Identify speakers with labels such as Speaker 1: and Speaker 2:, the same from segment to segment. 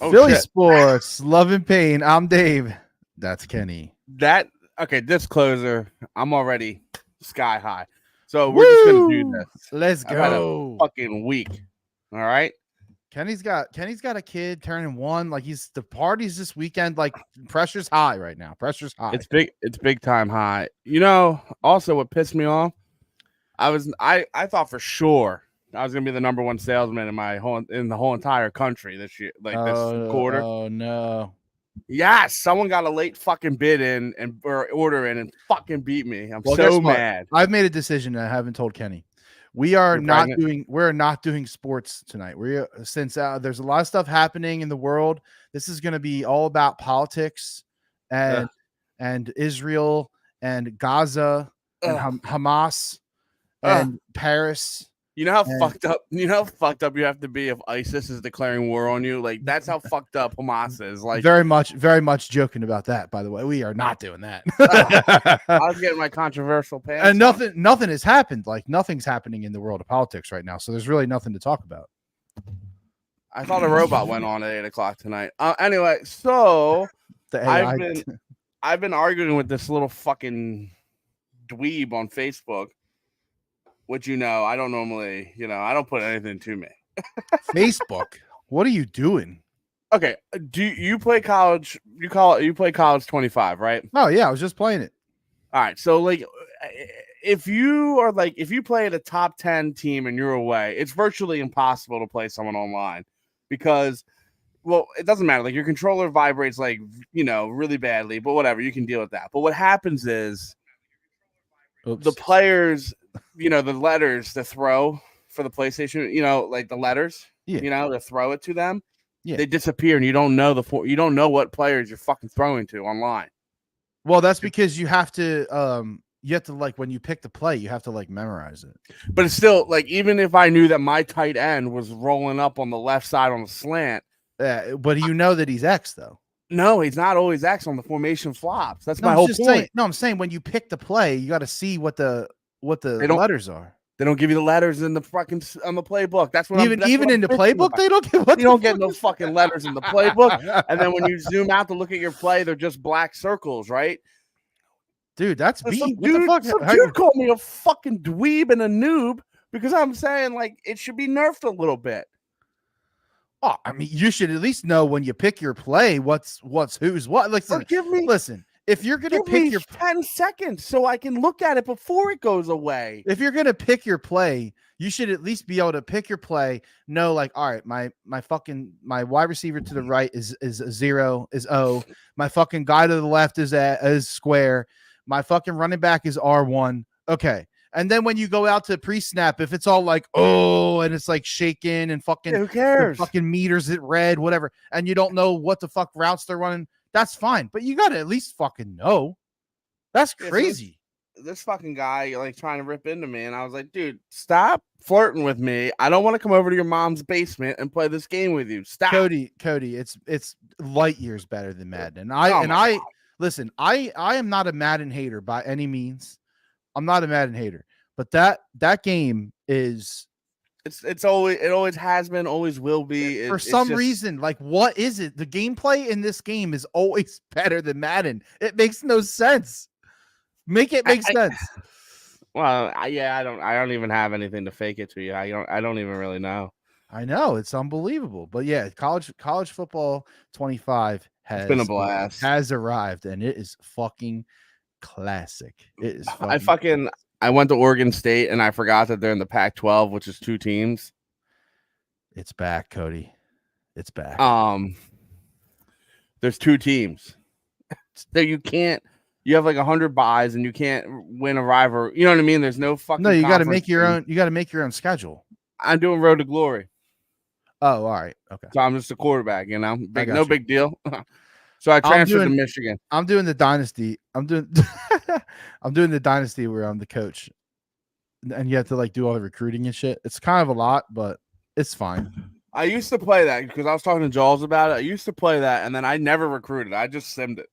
Speaker 1: Oh
Speaker 2: Philly
Speaker 1: shit.
Speaker 2: sports, love and pain. I'm Dave. That's Kenny.
Speaker 1: Okay, disclosure. I'm already sky high. So we're just gonna do
Speaker 2: Woo!
Speaker 1: this.
Speaker 2: Let's
Speaker 1: I've had a
Speaker 2: go.
Speaker 1: fucking week. All right.
Speaker 2: Kenny's got a kid turning 1. Like the parties this weekend. Like pressure's high right now. Pressure's high.
Speaker 1: It's big time high. Also what pissed me off, I thought for sure I was gonna be the number one salesman in the whole entire country this year, like this quarter.
Speaker 2: Oh no.
Speaker 1: Yes, someone got a late fucking bid in or order in and fucking beat me. I'm
Speaker 2: Well, guess
Speaker 1: so
Speaker 2: what?
Speaker 1: mad.
Speaker 2: I've made a decision and I haven't told Kenny. We're
Speaker 1: You're
Speaker 2: not
Speaker 1: pregnant?
Speaker 2: doing sports tonight. Since there's a lot of stuff happening in the world. This is going to be all about politics and
Speaker 1: Ugh.
Speaker 2: and Israel and Gaza and
Speaker 1: Ugh.
Speaker 2: Hamas
Speaker 1: Ugh.
Speaker 2: and Paris.
Speaker 1: You know how
Speaker 2: And-
Speaker 1: fucked up you have to be if ISIS is declaring war on you? Like that's how fucked up Hamas is. Like
Speaker 2: very much joking about that, by the way. We are not doing that.
Speaker 1: I was getting my controversial pants.
Speaker 2: And nothing has happened. Like nothing's happening in the world of politics right now. So there's really nothing to talk about.
Speaker 1: I thought a robot went on at 8:00 tonight. Anyway, so
Speaker 2: The AI.
Speaker 1: I've been arguing with this little fucking dweeb on Facebook, which I don't normally, I don't put anything to me.
Speaker 2: Facebook. What are you doing?
Speaker 1: Okay, do you play college? You play college 25, right?
Speaker 2: Oh yeah, I was just playing it.
Speaker 1: All right, so like, if you play at a top 10 team and you're away, it's virtually impossible to play someone online because, well, it doesn't matter. Like your controller vibrates like really badly, but whatever, you can deal with that. But what happens is the players, the letters to throw for the PlayStation, like the letters, to throw it to them. Yeah. They disappear and you don't know what players you're fucking throwing to online.
Speaker 2: Well, that's because you have to like when you pick the play, you have to like memorize it.
Speaker 1: But it's still like even if I knew that my tight end was rolling up on the left side on the slant.
Speaker 2: Yeah, but you know that he's X though.
Speaker 1: No, he's not always X on the formation flops. That's my whole point.
Speaker 2: I'm saying when you pick the play, you got to see what the letters are.
Speaker 1: They don't give you the letters in the fucking on the playbook. That's what
Speaker 2: even in the playbook they don't give.
Speaker 1: You don't get no fucking letters in the playbook. And then when you zoom out to look at your play, they're just black circles, right?
Speaker 2: Dude, that's beat.
Speaker 1: Some dude called me a fucking dweeb and a noob because I'm saying like it should be nerfed a little bit.
Speaker 2: Oh, I mean, you should at least know when you pick your play what's who's what. Listen. If you're gonna pick your
Speaker 1: 10 seconds so I can look at it before it goes away.
Speaker 2: If you're gonna pick your play, you should at least be able to pick your play. Know like, all right, my wide receiver to the right is 0 is O. My fucking guy to the left is square. My fucking running back is R1. Okay. And then when you go out to pre-snap, if it's all like, oh, and it's like shaking and fucking
Speaker 1: who cares?
Speaker 2: Fucking meters it red, whatever, and you don't know what the fuck routes they're running. That's fine, but you gotta at least fucking know. That's crazy.
Speaker 1: So this fucking guy like trying to rip into me, and I was like, dude, stop flirting with me. I don't want to come over to your mom's basement and play this game with you. Stop,
Speaker 2: Cody. It's light years better than Madden. Listen. I am not a Madden hater by any means. I'm not a Madden hater, but that game is.
Speaker 1: It always has been, always will be.
Speaker 2: For some reason, like, what is it? The gameplay in this game is always better than Madden. It makes no sense. Make it make sense.
Speaker 1: Well, I don't even have anything to fake it to you. I don't even really know.
Speaker 2: I know it's unbelievable, but yeah, college football 25 has
Speaker 1: been a blast.
Speaker 2: Has arrived, and it is fucking classic. It is.
Speaker 1: I went to Oregon State and I forgot that they're in the Pac-12, which is 2 teams.
Speaker 2: It's back, Cody. It's back.
Speaker 1: There's 2 teams. So you have like 100 buys and you can't win a rivalry. You know what I mean? There's no fucking.
Speaker 2: No, you got to make your own. You got to make your own schedule.
Speaker 1: I'm doing Road to Glory.
Speaker 2: Oh, all right. Okay.
Speaker 1: So I'm just a quarterback, big deal. So I transferred to Michigan.
Speaker 2: I'm doing the dynasty. I'm doing the dynasty where I'm the coach, and you have to like do all the recruiting and shit. It's kind of a lot, but it's fine.
Speaker 1: I used to play that because I was talking to Jaws about it. I used to play that, and then I never recruited. I just simmed it.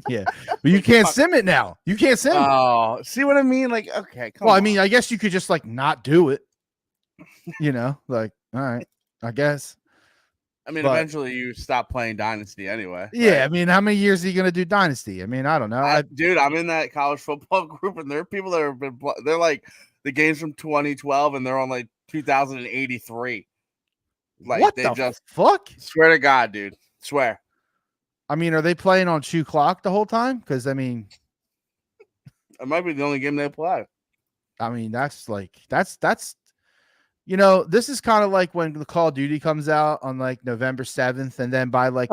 Speaker 2: Yeah, but you can't sim it now. You can't sim.
Speaker 1: Oh, see what I mean? Like, okay.
Speaker 2: Well, I mean, I guess you could just like not do it. Like, all right, I guess.
Speaker 1: I mean,
Speaker 2: But-
Speaker 1: eventually you stop playing Dynasty anyway.
Speaker 2: Yeah,
Speaker 1: right?
Speaker 2: I mean, how many years are you gonna do Dynasty? I mean, I don't know.
Speaker 1: Dude, I'm in that college football group, and there are people that have been. They're like the games from 2012, and they're on like 2083. Like
Speaker 2: what
Speaker 1: they
Speaker 2: the
Speaker 1: just
Speaker 2: fuck?
Speaker 1: swear to God, dude, swear.
Speaker 2: I mean, are they playing on 2 clock the whole time? Because I mean,
Speaker 1: It might be the only game they play.
Speaker 2: that's like that's you know, this is kind of like when the Call of Duty comes out on like November 7th, and then by like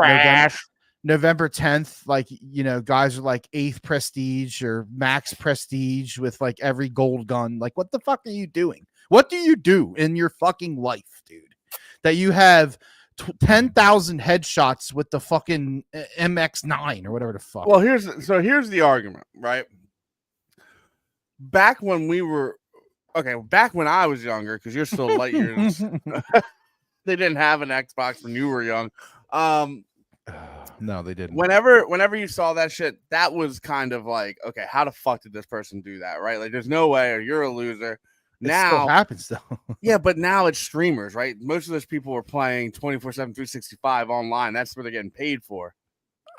Speaker 2: November 10th, like, you know, guys are like 8th prestige or max prestige with like every gold gun. Like, what the fuck are you doing? What do you do in your fucking life, dude? That you have 10,000 headshots with the fucking MX9 or whatever the fuck.
Speaker 1: Well, here's the argument, right? Back when we were back when I was younger, because you're still light years. They didn't have an Xbox when you were young.
Speaker 2: No, they didn't.
Speaker 1: Whenever you saw that shit, that was kind of like, okay, how the fuck did this person do that, right? Like, there's no way, or you're a loser.
Speaker 2: It
Speaker 1: Now
Speaker 2: still happens though.
Speaker 1: yeah, but now it's streamers, right? Most of those people are playing 24/7, 365 online. That's what they're getting paid for.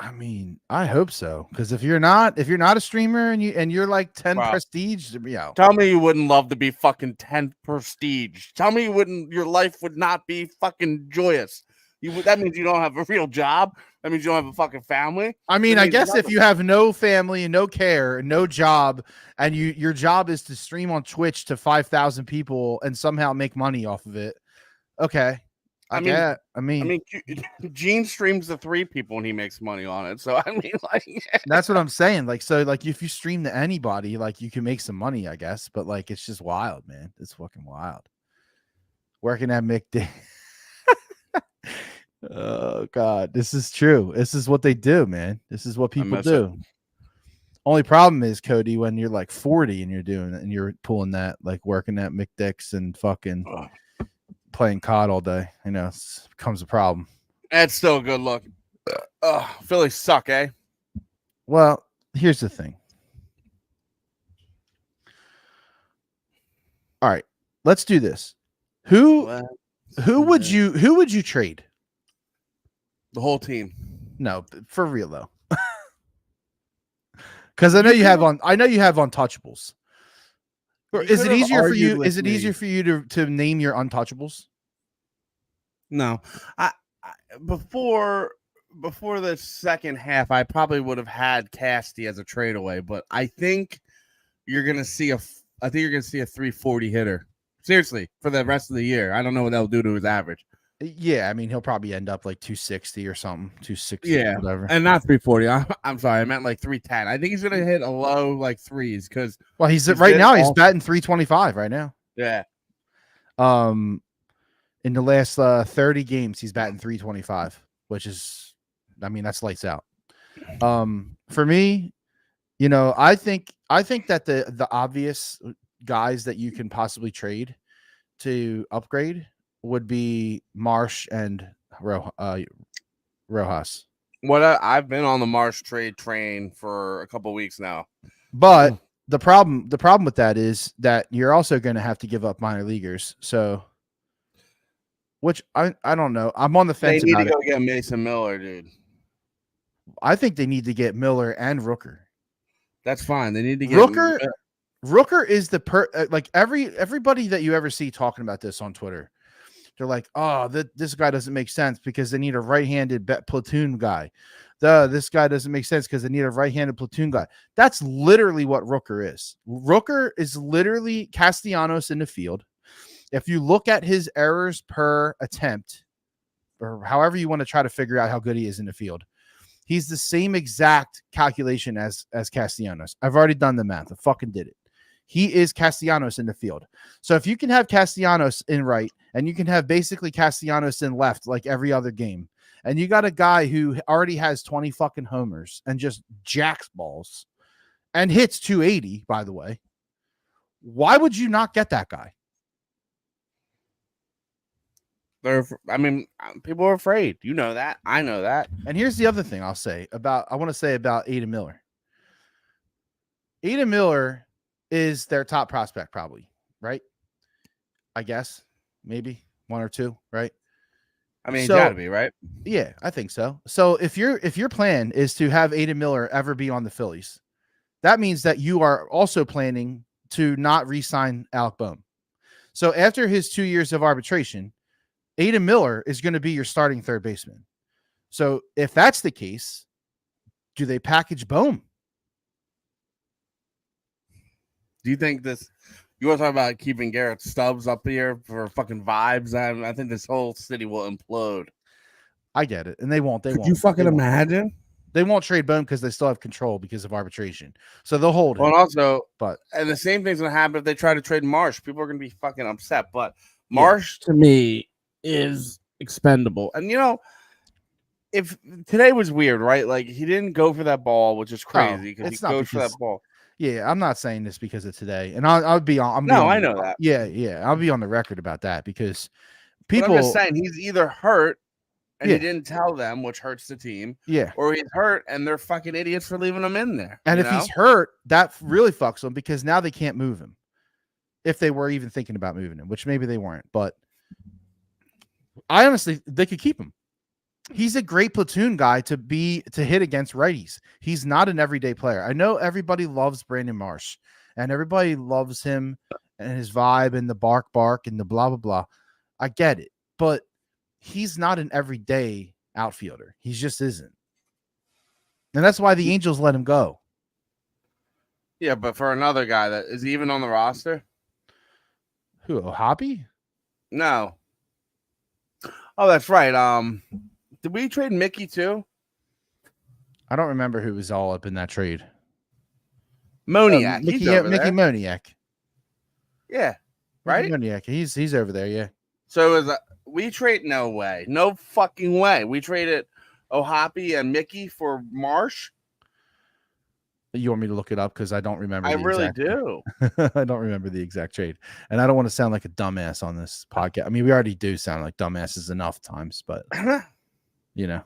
Speaker 2: I mean, I hope so. Because if you're not a streamer and you're like 10
Speaker 1: Wow.
Speaker 2: prestige, yeah.
Speaker 1: Tell me you wouldn't love to be fucking 10 prestige. Tell me your life would not be fucking joyous. That means you don't have a real job. That means you don't have a fucking family.
Speaker 2: I mean, I guess if you have no family and no care and no job, and your job is to stream on Twitch to 5,000 people and somehow make money off of it, okay. I mean,
Speaker 1: Gene streams to 3 people and he makes money on it. So I mean, like,
Speaker 2: that's what I'm saying. Like, so, like, if you stream to anybody, like, you can make some money, I guess. But like, it's just wild, man. It's fucking wild. Working at McDonald's. Oh God, this is true. This is what they do, man. This is what people do. Only problem is, Cody, when you're like 40 and you're doing it and you're pulling that, like working at McDick's and fucking playing COD all day, you know, it becomes a problem.
Speaker 1: That's still a good look. Philly suck, eh?
Speaker 2: Well, here's the thing. All right, let's do this. Who would you trade?
Speaker 1: The whole team.
Speaker 2: No, for real though. Because I know you have untouchables. Is it easier for you? Is it easier for you to name your untouchables?
Speaker 1: No, I before the second half, I probably would have had Casty as a trade away, but I think you're gonna see a 340 hitter. Seriously, for the rest of the year. I don't know what that'll do to his average.
Speaker 2: Yeah, I mean, he'll probably end up like 260 or something, 260, whatever.
Speaker 1: And not 340. I'm sorry, I meant like 310. I think he's gonna hit a low like threes because
Speaker 2: he's right now he's batting 325 right now.
Speaker 1: Yeah.
Speaker 2: In the last 30 games, he's batting 325, which is, I mean, that's lights out. For me, you know, I think that the obvious guys that you can possibly trade to upgrade would be Marsh and Rojas.
Speaker 1: I've been on the Marsh trade train for a couple weeks now,
Speaker 2: but the problem with that is that you're also going to have to give up minor leaguers. So, which I don't know. I'm on the fence.
Speaker 1: They need to go get Mason Miller, dude.
Speaker 2: I think they need to get Miller and Rooker.
Speaker 1: That's fine. They need to get
Speaker 2: Rooker. Rooker is like everybody that you ever see talking about this on Twitter. They're like, oh, this guy doesn't make sense because they need a right-handed platoon guy. This guy doesn't make sense because they need a right-handed platoon guy. That's literally what Rooker is. Rooker is literally Castellanos in the field. If you look at his errors per attempt, or however you want to try to figure out how good he is in the field, he's the same exact calculation as Castellanos. I've already done the math. I fucking did it. He is Castellanos in the field. So if you can have Castellanos in right and you can have basically Castellanos in left like every other game, and you got a guy who already has 20 fucking homers and just jacks balls and hits 280, by the way, why would you not get that guy?
Speaker 1: People are afraid. You know that. I know that.
Speaker 2: And here's the other thing I want to say about Aidan Miller. Aidan Miller is their top prospect, probably, right? I guess maybe 1 or 2, right?
Speaker 1: I mean, he's
Speaker 2: So
Speaker 1: got to be, right?
Speaker 2: yeah, I think so. So if your plan is to have Aiden Miller ever be on the Phillies, that means that you are also planning to not re-sign Alec Bohm. So after his 2 years of arbitration, Aiden Miller is going to be your starting third baseman. So if that's the case, do they package Bohm?
Speaker 1: Do you think this? You want to talk about keeping Garrett Stubbs up here for fucking vibes? I think this whole city will implode.
Speaker 2: I get it, and they won't. They
Speaker 1: Could
Speaker 2: won't.
Speaker 1: you fucking
Speaker 2: they won't.
Speaker 1: imagine?
Speaker 2: They won't trade Bohm because they still have control because of arbitration. So they'll hold
Speaker 1: Well,
Speaker 2: him.
Speaker 1: and also,
Speaker 2: But
Speaker 1: and the same thing's gonna happen if they try to trade Marsh. People are gonna be fucking upset. But
Speaker 2: Yeah.
Speaker 1: Marsh to me is expendable. And you know, if today was weird, right? Like he didn't go for that ball, which is crazy because
Speaker 2: it's
Speaker 1: he
Speaker 2: not
Speaker 1: goes for
Speaker 2: because-
Speaker 1: that ball.
Speaker 2: yeah, I'm not saying this because of today, and I'll be on.
Speaker 1: No, I know that.
Speaker 2: Yeah, I'll be on the record about that because
Speaker 1: But
Speaker 2: people.
Speaker 1: I'm just saying he's either hurt and
Speaker 2: Yeah.
Speaker 1: he didn't tell them, which hurts the team,
Speaker 2: Yeah,
Speaker 1: or he's hurt and they're fucking idiots for leaving him in there.
Speaker 2: and
Speaker 1: you
Speaker 2: if
Speaker 1: know?
Speaker 2: he's hurt, that really fucks him because now they can't move him. If they were even thinking about moving him, which maybe they weren't, but I honestly they could keep him. He's a great platoon guy to hit against righties. He's not an everyday player. I know everybody loves Brandon Marsh and everybody loves him and his vibe and the bark and the blah blah blah. I get it, but he's not an everyday outfielder. He just isn't. And that's why the Angels let him go.
Speaker 1: Yeah, but for another guy that is he even on the roster?
Speaker 2: Who, Hoppy?
Speaker 1: No. Oh, that's right. Did we trade Mickey too?
Speaker 2: I don't remember who was all up in that trade.
Speaker 1: Moniak.
Speaker 2: Mickey,
Speaker 1: He's over
Speaker 2: Mickey
Speaker 1: there.
Speaker 2: Moniak.
Speaker 1: Yeah. Right?
Speaker 2: Mickey Moniak. He's over there, yeah.
Speaker 1: So is we trade no way. No fucking way. We traded Ohapi and Mickey for Marsh.
Speaker 2: You want me to look it up because I don't remember.
Speaker 1: I really do.
Speaker 2: I don't remember the exact trade, and I don't want to sound like a dumbass on this podcast. I mean, we already do sound like dumbasses enough times, but you know,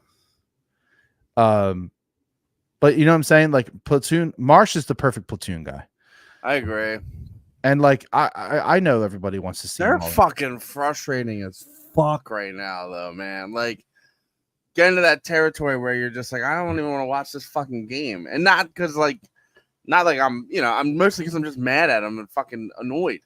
Speaker 2: but you know what I'm saying? Like platoon, Marsh is the perfect platoon guy,
Speaker 1: I agree.
Speaker 2: and like I know everybody wants to see.
Speaker 1: They're
Speaker 2: him all-
Speaker 1: fucking frustrating as fuck right now, though, man. Like, get into that territory where you're just like, I don't even want to watch this fucking game, and not because not like I'm, I'm mostly because I'm just mad at them and fucking annoyed.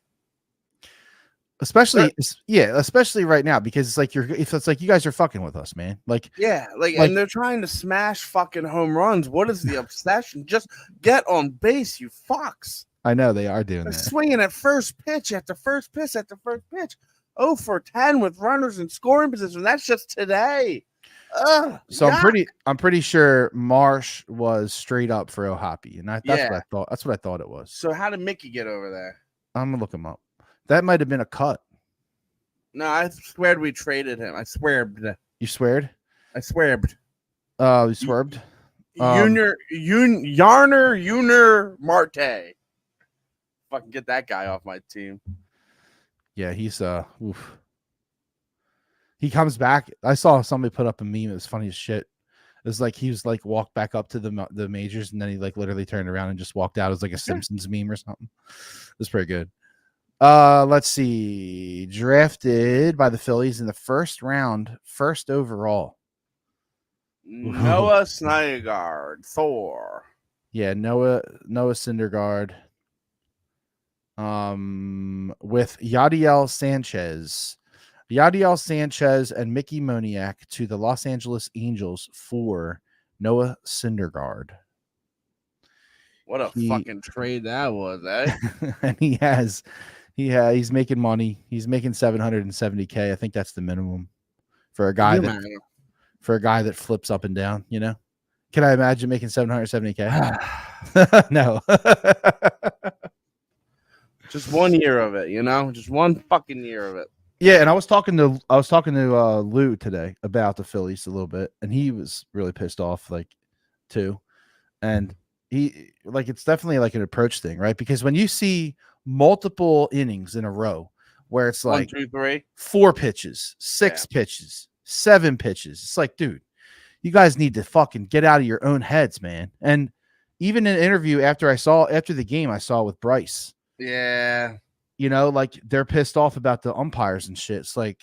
Speaker 2: especially right now because it's like it's like you guys are fucking with us, man. Like
Speaker 1: Yeah, and they're trying to smash fucking home runs. What is the obsession? Just get on base, you fucks.
Speaker 2: I know they are doing
Speaker 1: They're
Speaker 2: that.
Speaker 1: swinging at first pitch after first pitch after first pitch. 0 for 10 with runners in scoring position. That's just today. Ugh,
Speaker 2: So
Speaker 1: yuck.
Speaker 2: I'm pretty sure Marsh was straight up for Ohapi, and that's
Speaker 1: Yeah.
Speaker 2: what I thought. That's what I thought it was.
Speaker 1: So how did Mickey get over there?
Speaker 2: I'm gonna look him up. That might have been a cut.
Speaker 1: No, I swear we traded him. I swear.
Speaker 2: You sweared?
Speaker 1: I swear.
Speaker 2: You swerved.
Speaker 1: Yarner Marte. Fucking get that guy off my team.
Speaker 2: Yeah, he's oof. He comes back. I saw somebody put up a meme. It was funny as shit. It was like he was like walked back up to the majors and then he like literally turned around and just walked out. It was like a Simpsons meme or something. It was pretty good. Let's see. Drafted by the Phillies in the first round, first overall.
Speaker 1: Noah Syndergaard, Thor.
Speaker 2: Yeah, Noah Syndergaard. With Yadiel Sanchez and Mickey Moniak to the Los Angeles Angels for Noah Syndergaard.
Speaker 1: What a fucking trade that was, eh?
Speaker 2: And he's making money. He's making $770K. I think that's the minimum for a guy that flips up and down, you know? Can I imagine making $770K? No.
Speaker 1: Just 1 year of it, just one fucking year of it.
Speaker 2: Yeah, and I was talking to Lou today about the Phillies a little bit, and he was really pissed off, like, too. And he it's definitely like an approach thing, right? Because when you see multiple innings in a row where it's like
Speaker 1: 1, 2, 3,
Speaker 2: 4 pitches, 6 pitches, 7 pitches, it's like, dude, you guys need to fucking get out of your own heads, man. And even in an interview after the game I saw with Bryce.
Speaker 1: Yeah.
Speaker 2: Like they're pissed off about the umpires and shit. It's like,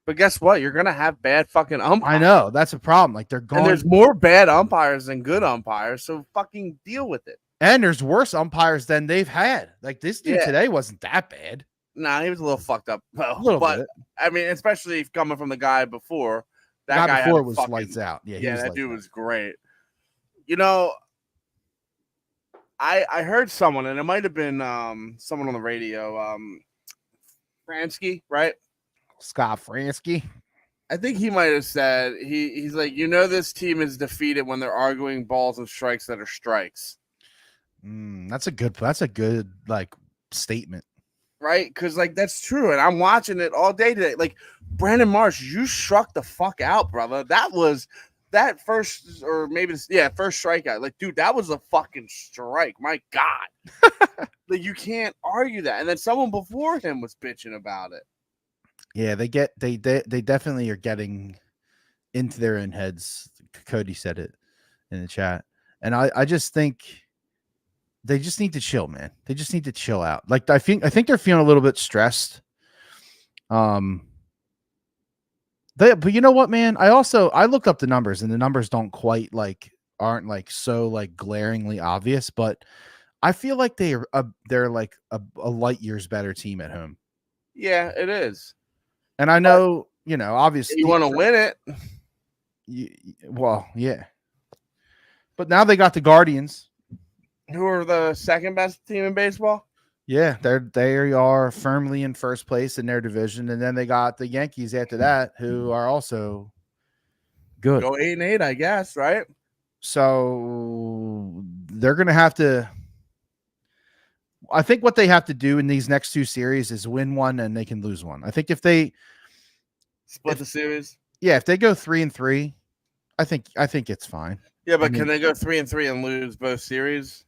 Speaker 1: But guess what? You're gonna have bad fucking umpires.
Speaker 2: I know that's a problem. Like they're
Speaker 1: And
Speaker 2: going,
Speaker 1: there's more bad umpires than good umpires, so fucking deal with it.
Speaker 2: and there's worse umpires than they've had. Like this dude
Speaker 1: Yeah.
Speaker 2: today wasn't that bad.
Speaker 1: Nah, he was a little fucked up,
Speaker 2: A little
Speaker 1: but
Speaker 2: bit.
Speaker 1: I mean, especially coming from the guy before.
Speaker 2: The
Speaker 1: That
Speaker 2: guy
Speaker 1: guy
Speaker 2: before
Speaker 1: had
Speaker 2: was
Speaker 1: fucking,
Speaker 2: lights out. Yeah, he
Speaker 1: Yeah,
Speaker 2: was
Speaker 1: that
Speaker 2: lights
Speaker 1: dude
Speaker 2: out.
Speaker 1: was great. You know, I heard someone, and it might have been someone on the radio, Fransky, right?
Speaker 2: Scott Fransky.
Speaker 1: I think he might have said he's like, this team is defeated when they're arguing balls and strikes that are strikes.
Speaker 2: That's a good like statement.
Speaker 1: Right? Because like that's true. And I'm watching it all day today. Like Brandon Marsh, you struck the fuck out, brother. That was that first, or maybe first strikeout. Like, dude, that was a fucking strike. My God. Like you can't argue that. And then someone before him was bitching about it.
Speaker 2: Yeah, they definitely are getting into their own heads. Cody said it in the chat. And I just think they just need to chill, man. They just need to chill out. Like I think they're feeling a little bit stressed. But you know what, man? I looked up the numbers, and the numbers aren't like so like glaringly obvious, but I feel like they're like a light years better team at home.
Speaker 1: Yeah, it is.
Speaker 2: And I know, obviously
Speaker 1: you want to win it.
Speaker 2: Well, yeah. But now they got the Guardians,
Speaker 1: who are the second best team in baseball.
Speaker 2: Yeah, they are firmly in first place in their division, and then they got the Yankees after that, who are also good.
Speaker 1: Go 8-8, I guess, right?
Speaker 2: So they're going to have to. I think what they have to do in these next two series is win one, and they can lose one. I think if they
Speaker 1: split the series,
Speaker 2: if they go 3-3, I think it's fine.
Speaker 1: Yeah, but can they go 3-3 and lose both series?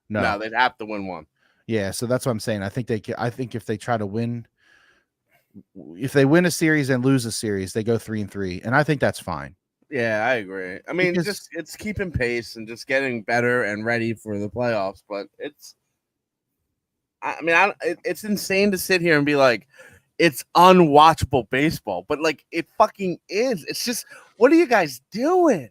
Speaker 2: No,
Speaker 1: they'd have to win one.
Speaker 2: Yeah, so that's what I'm saying. I think if they try to win, if they win a series and lose a series, they go 3-3, and I think that's fine.
Speaker 1: Yeah, I agree. I mean, it's keeping pace and just getting better and ready for the playoffs. But it's insane to sit here and be like, it's unwatchable baseball, but like it fucking is. It's just, what are you guys doing?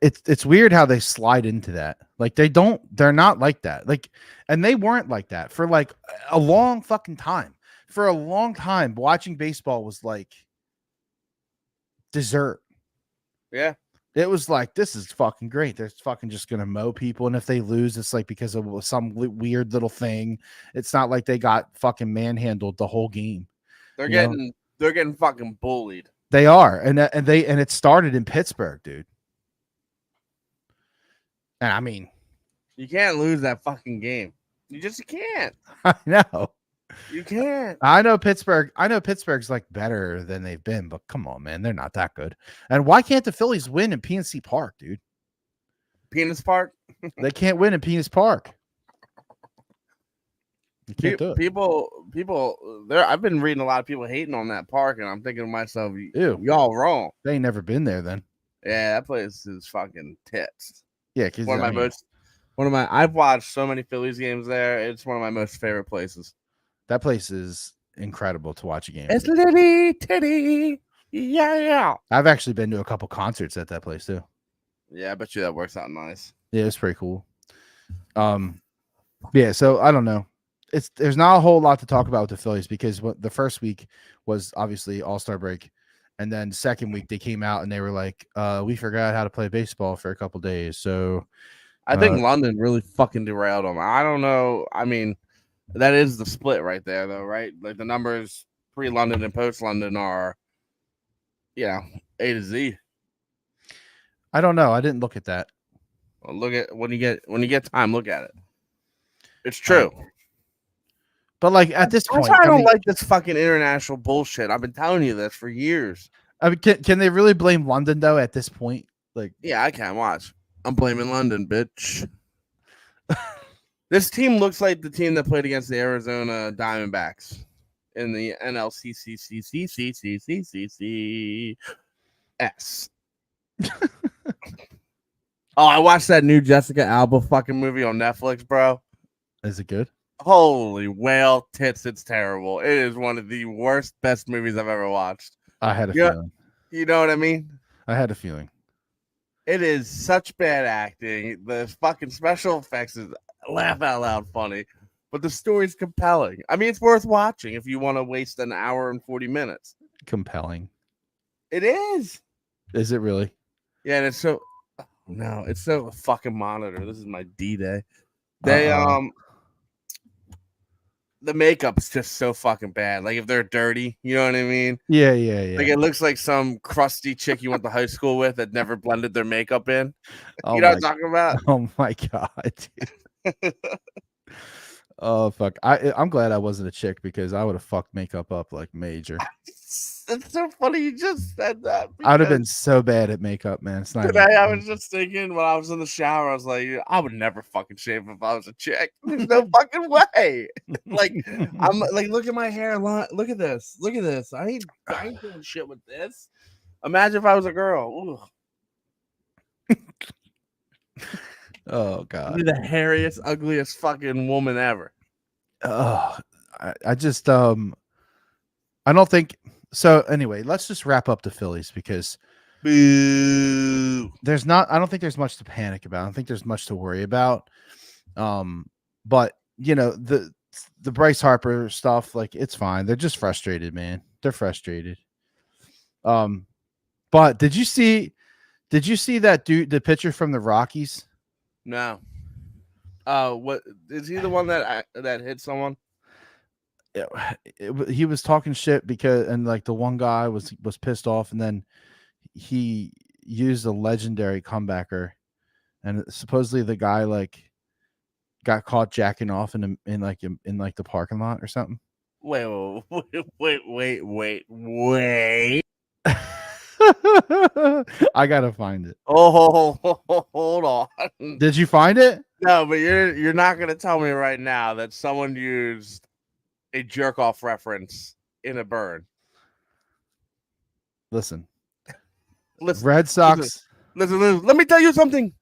Speaker 2: It's weird how they slide into that. Like they're not like that. Like, and they weren't like that for like a long fucking time. For a long time, watching baseball was like dessert.
Speaker 1: Yeah.
Speaker 2: It was like, this is fucking great. They're fucking just going to mow people. And if they lose, it's like because of some weird little thing. It's not like they got fucking manhandled the whole game.
Speaker 1: They're getting fucking bullied.
Speaker 2: They are. And it started in Pittsburgh, dude. And I mean,
Speaker 1: you can't lose that fucking game. You just can't.
Speaker 2: I know.
Speaker 1: You can't.
Speaker 2: I know Pittsburgh's like better than they've been, but come on, man, they're not that good. And why can't the Phillies win in PNC Park, dude?
Speaker 1: Penis Park?
Speaker 2: They can't win in Penis Park. You can't do it.
Speaker 1: People there. I've been reading a lot of people hating on that park, and I'm thinking to myself, y'all wrong.
Speaker 2: They ain't never been there then.
Speaker 1: Yeah, that place is fucking tits.
Speaker 2: Yeah, because
Speaker 1: I've watched so many Phillies games there. It's one of my most favorite places.
Speaker 2: That place is incredible to watch a game.
Speaker 1: It's litty titty. Yeah.
Speaker 2: I've actually been to a couple concerts at that place too.
Speaker 1: Yeah, I bet you that works out nice.
Speaker 2: Yeah, it's pretty cool. Yeah, so I don't know. There's not a whole lot to talk about with the Phillies because the first week was obviously All-Star break. And then second week they came out and they were like, we forgot how to play baseball for a couple days. So
Speaker 1: I think London really fucking derailed them. I don't know. I mean, that is the split right there, though, right? Like the numbers pre-London and post-London are, A to Z.
Speaker 2: I don't know. I didn't look at that.
Speaker 1: Well, look at when you get time. Look at it. It's true.
Speaker 2: But like at this point,
Speaker 1: I don't like this fucking international bullshit. I've been telling you this for years.
Speaker 2: I mean, can they really blame London though? At this point, like,
Speaker 1: yeah, I can't watch. I'm blaming London, bitch. This team looks like the team that played against the Arizona Diamondbacks in the NLCCCCCCCCS. Oh, I watched that new Jessica Alba fucking movie on Netflix, bro.
Speaker 2: Is it good?
Speaker 1: Holy whale tits, it's terrible. It is one of the worst, best movies I've ever watched.
Speaker 2: I had a
Speaker 1: Yeah.
Speaker 2: feeling.
Speaker 1: You know what I mean?
Speaker 2: I had a feeling.
Speaker 1: It is such bad acting. The fucking special effects is laugh out loud funny, but the story's compelling. I mean, it's worth watching if you want to waste an hour and 40 minutes.
Speaker 2: Compelling.
Speaker 1: It is.
Speaker 2: Is it really?
Speaker 1: Yeah, and it's so no, it's so fucking monitor. This is my D-Day. They the makeup's just so fucking bad. Like if they're dirty, you know what I mean?
Speaker 2: Yeah, yeah, yeah.
Speaker 1: Like it looks like some crusty chick you went to high school with that never blended their makeup in.
Speaker 2: Oh
Speaker 1: You know
Speaker 2: my,
Speaker 1: what I'm talking about?
Speaker 2: oh my god. Dude. Oh fuck. I'm glad I wasn't a chick because I would have fucked makeup up like major.
Speaker 1: It's so funny you just said that.
Speaker 2: I would have
Speaker 1: because
Speaker 2: been so bad at makeup, man. It's not even
Speaker 1: today I
Speaker 2: funny.
Speaker 1: was just thinking when I was in the shower, I was like, I would never fucking shave if I was a chick. There's no fucking way. Like I'm like, look at my hairline. Look at this. Look at this. I ain't doing shit with this. Imagine if I was a girl.
Speaker 2: Oh
Speaker 1: I'd
Speaker 2: god.
Speaker 1: be the hairiest, ugliest fucking woman ever.
Speaker 2: Oh, I just I don't think so. Anyway, let's just wrap up the Phillies because
Speaker 1: Boo.
Speaker 2: I don't think there's much to panic about. I don't think there's much to worry about. But you know, the Bryce Harper stuff, like it's fine. They're just frustrated, man. They're frustrated. But did you see that dude, the pitcher from the Rockies?
Speaker 1: No. What is he the one that hit someone?
Speaker 2: He was talking shit because, and like the one guy was pissed off, and then he used a legendary comebacker, and supposedly the guy like got caught jacking off in the parking lot or something.
Speaker 1: Wait.
Speaker 2: I gotta find it.
Speaker 1: Oh, hold on.
Speaker 2: Did you find it?
Speaker 1: No, but you're not gonna tell me right now that someone used a jerk off reference in a burn.
Speaker 2: Listen,
Speaker 1: Red Sox. Listen. Let me tell you something.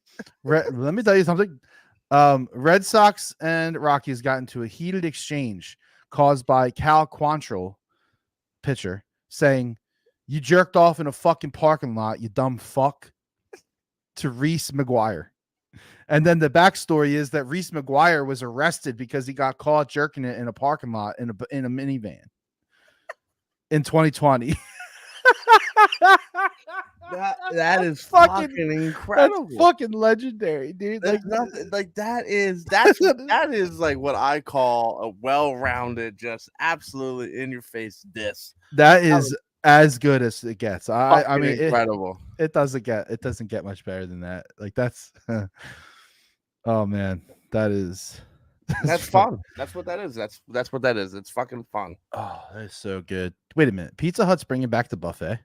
Speaker 2: Let me tell you something. Red Sox and Rockies got into a heated exchange caused by Cal Quantrill, pitcher, saying, "You jerked off in a fucking parking lot, you dumb fuck," to Reese McGuire. And then the backstory is that Reese McGuire was arrested because he got caught jerking it in a parking lot in a minivan in 2020.
Speaker 1: that is fucking incredible.
Speaker 2: That's fucking legendary, dude.
Speaker 1: Like nothing like that is that is like what I call a well-rounded, just absolutely in your face diss.
Speaker 2: That is as good as it gets. I mean,
Speaker 1: incredible.
Speaker 2: It doesn't get much better than that. Like that's oh man, that's
Speaker 1: fun. That's what that is. That's what that is. It's fucking fun.
Speaker 2: Oh, that is so good. Wait a minute. Pizza Hut's bringing back the buffet.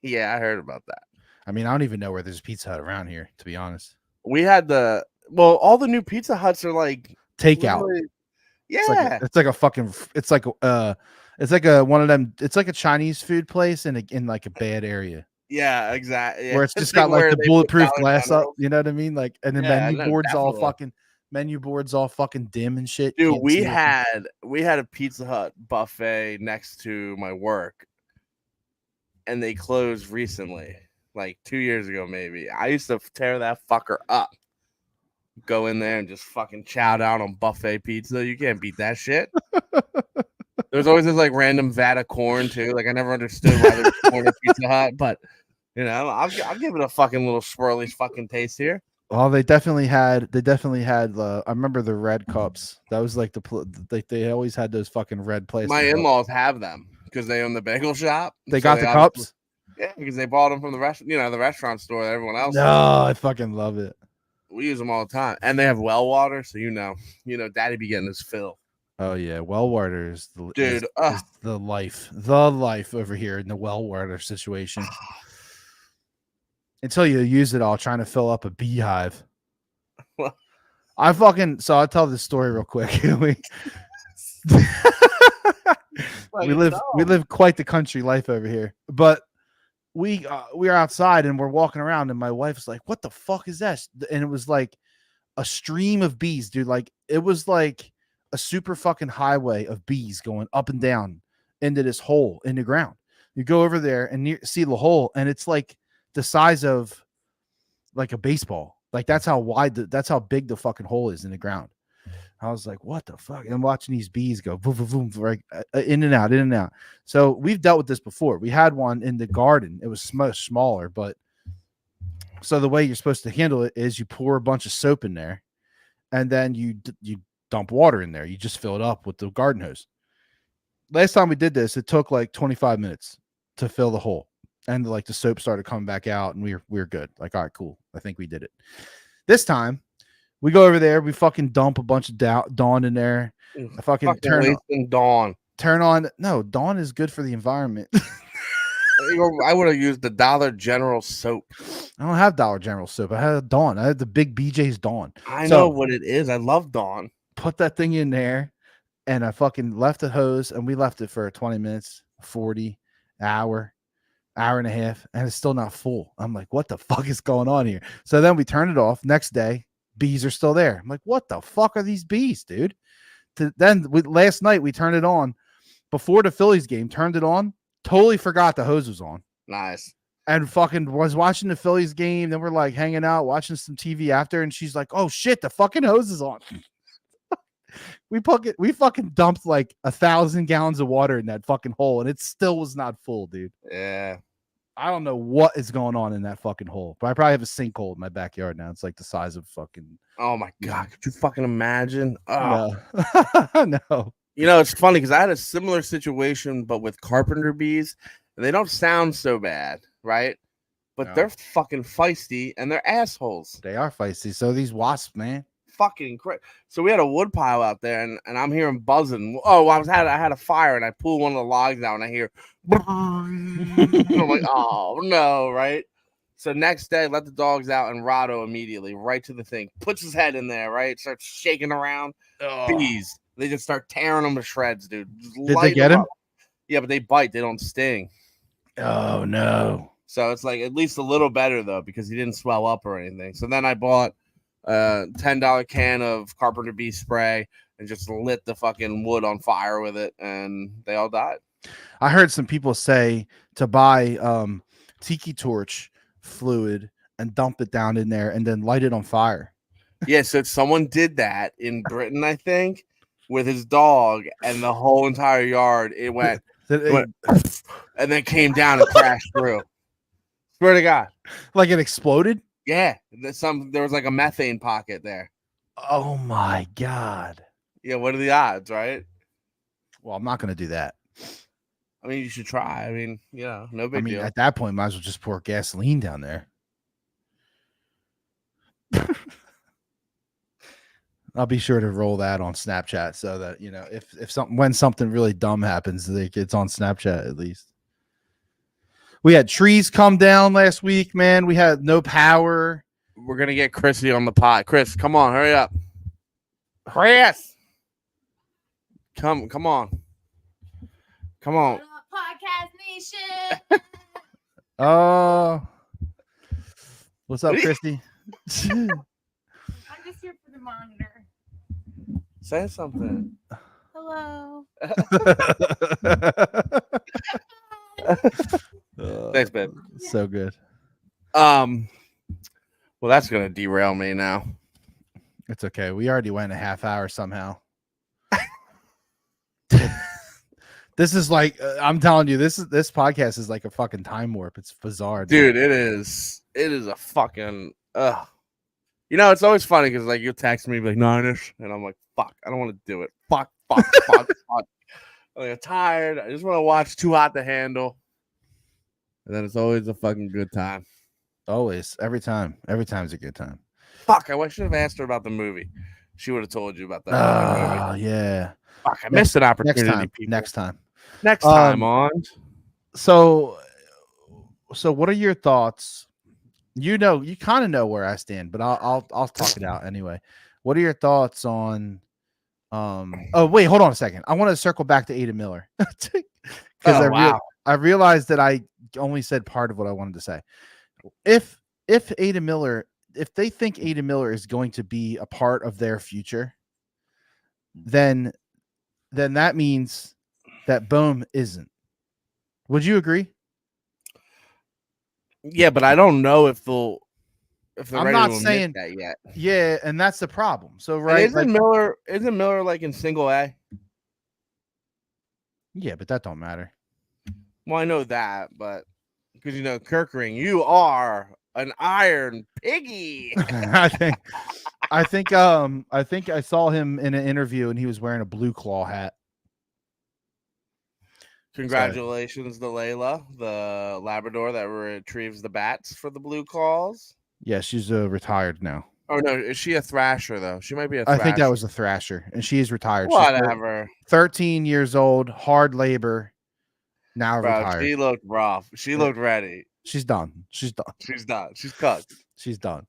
Speaker 1: Yeah, I heard about that.
Speaker 2: I mean, I don't even know where there's Pizza Hut around here, to be honest.
Speaker 1: We had all the new Pizza Huts are like
Speaker 2: takeout.
Speaker 1: Yeah.
Speaker 2: It's like a one of them. It's like a Chinese food place in like a bad area.
Speaker 1: Yeah, exactly. Yeah.
Speaker 2: Where it's just got like the bulletproof glass up. You know what I mean? Like, and the menu boards all fucking dim and shit.
Speaker 1: Dude, we had a Pizza Hut buffet next to my work, and they closed recently, like 2 years ago, maybe. I used to tear that fucker up. Go in there and just fucking chow down on buffet pizza. You can't beat that shit. There's always this like random vat of corn too. Like I never understood why there was corn at Pizza Hut, but you know, I'll give it a fucking little swirly fucking taste here.
Speaker 2: Well, they definitely had. I remember the red cups. That was like they always had those fucking red places.
Speaker 1: My in-laws have them because they own the bagel shop.
Speaker 2: They got the cups.
Speaker 1: Yeah, because they bought them from the restaurant store that everyone else.
Speaker 2: No, I fucking love it.
Speaker 1: We use them all the time, and they have well water, so you know, Daddy be getting his fill.
Speaker 2: Oh yeah, well water is the life over here in the well water situation. Until you use it all trying to fill up a beehive. I'll tell this story real quick. we live quite the country life over here, but we are outside and we're walking around and my wife was like, "What the fuck is that?" And it was like a stream of bees, dude. Like it was like a super fucking highway of bees going up and down into this hole in the ground. You go over there and see the hole, and it's like the size of like a baseball. Like that's how big the fucking hole is in the ground. I was like, what the fuck? And I'm watching these bees go boom, boom, boom, right, in and out, in and out. So we've dealt with this before. We had one in the garden. It was much smaller, but so the way you're supposed to handle it is you pour a bunch of soap in there, and then you dump water in there. You just fill it up with the garden hose. Last time we did this, it took like 25 minutes to fill the hole, and like the soap started coming back out, and we were good. Like, all right, cool. I think we did it. This time, we go over there. We fucking dump a bunch of Dawn in there. I fucking turn on. No, Dawn is good for the environment.
Speaker 1: I would have used the Dollar General soap.
Speaker 2: I don't have Dollar General soap. I had Dawn. I had the big BJ's Dawn.
Speaker 1: I know what it is. I love Dawn.
Speaker 2: Put that thing in there, and I fucking left the hose, and we left it for 20 minutes, 40, hour and a half, and it's still not full. I'm like, what the fuck is going on here? So then we turn it off. Next day, bees are still there. I'm like, what the fuck are these bees, dude? Last night we turned it on before the Phillies game. Turned it on. Totally forgot the hose was on.
Speaker 1: Nice.
Speaker 2: And fucking was watching the Phillies game. Then we're like hanging out, watching some TV after, and she's like, "Oh shit, the fucking hose is on." We fucking dumped like 1,000 gallons of water in that fucking hole, and it still was not full, dude.
Speaker 1: Yeah.
Speaker 2: I don't know what is going on in that fucking hole, but I probably have a sinkhole in my backyard now. It's like the size of fucking.
Speaker 1: Oh my god! Could you fucking imagine? Oh.
Speaker 2: No. No.
Speaker 1: You know, it's funny because I had a similar situation, but with carpenter bees, and they don't sound so bad, right? But they're fucking feisty and they're assholes.
Speaker 2: They are feisty. So these wasps, man.
Speaker 1: Fucking crazy. So we had a wood pile out there, and I'm hearing buzzing. Oh, I had a fire, and I pull one of the logs out, and I hear. And I'm like, oh no, right? So next day, let the dogs out, and Rado immediately right to the thing, puts his head in there, right, starts shaking around. Bees. They just start tearing them to shreds, dude.
Speaker 2: Did they get him?
Speaker 1: Yeah, but they bite. They don't sting.
Speaker 2: Oh, no.
Speaker 1: So it's like at least a little better, though, because he didn't swell up or anything. So then I bought a $10 can of carpenter bee spray and just lit the fucking wood on fire with it, and they all died.
Speaker 2: I heard some people say to buy tiki torch fluid and dump it down in there and then light it on fire.
Speaker 1: Yeah, so someone did that in Britain, I think, with his dog, and the whole entire yard, it went and then came down and crashed through. Swear to God.
Speaker 2: Like it exploded?
Speaker 1: Yeah. There was like a methane pocket there.
Speaker 2: Oh my God.
Speaker 1: Yeah, what are the odds, right?
Speaker 2: Well, I'm not going to do that.
Speaker 1: I mean, you should try. I mean, no big deal.
Speaker 2: At that point, might as well just pour gasoline down there. I'll be sure to roll that on Snapchat so that, when something really dumb happens, it's on Snapchat at least. We had trees come down last week, man. We had no power.
Speaker 1: We're going to get Chrissy on the pot. Chris, come on, hurry up. Chris. Come on. Come on.
Speaker 3: Podcast Nation.
Speaker 2: What's up, Christy?
Speaker 3: I'm just here for the monitor.
Speaker 1: Say something.
Speaker 3: Hello.
Speaker 1: Thanks, babe.
Speaker 2: So good.
Speaker 1: Well, that's gonna derail me now.
Speaker 2: It's okay. We already went a half hour somehow. This is like I'm telling you, this podcast is like a fucking time warp. It's bizarre,
Speaker 1: dude. It is a fucking it's always funny because like you'll text me like 9ish, and I'm like, fuck, I don't want to do it. Fuck. I'm tired. I just want to watch Too Hot to Handle. And then it's always a fucking good time.
Speaker 2: Always. Every time. Every time is a good time.
Speaker 1: Fuck, I should have asked her about the movie. She would have told you about that movie.
Speaker 2: Yeah.
Speaker 1: Fuck, I missed an opportunity.
Speaker 2: Next time
Speaker 1: on.
Speaker 2: So what are your thoughts? You kind of know where I stand, but I'll talk it out anyway. What are your thoughts on oh wait, hold on a second. I want to circle back to Ada Miller. Because I realized that I only said part of what I wanted to say. If Ada Miller, if they think Ada Miller is going to be a part of their future, then that means that Bohm isn't. Would you agree?
Speaker 1: Yeah, but I don't know if they're
Speaker 2: I'm
Speaker 1: ready
Speaker 2: not
Speaker 1: to admit
Speaker 2: saying
Speaker 1: that yet.
Speaker 2: yeah, and that's the problem. So
Speaker 1: And
Speaker 2: right, like
Speaker 1: isn't Miller like in single A?
Speaker 2: yeah, but that don't matter.
Speaker 1: Well, I know that, but because Kirkering, you are an iron piggy.
Speaker 2: I think I saw him in an interview and he was wearing a Blue Claw hat.
Speaker 1: Congratulations to Layla, the Labrador that retrieves the bats for the Blue Claws.
Speaker 2: Yeah, she's retired now.
Speaker 1: Oh no, is she a thrasher though? She might be a
Speaker 2: I
Speaker 1: thrasher.
Speaker 2: think that was a thrasher, and she is retired.
Speaker 1: Whatever.
Speaker 2: She's 13 years old, hard labor. Now
Speaker 1: Bro,
Speaker 2: retired.
Speaker 1: she looked rough. She looked ready.
Speaker 2: She's done. She's done.
Speaker 1: She's done. She's cooked.
Speaker 2: She's done.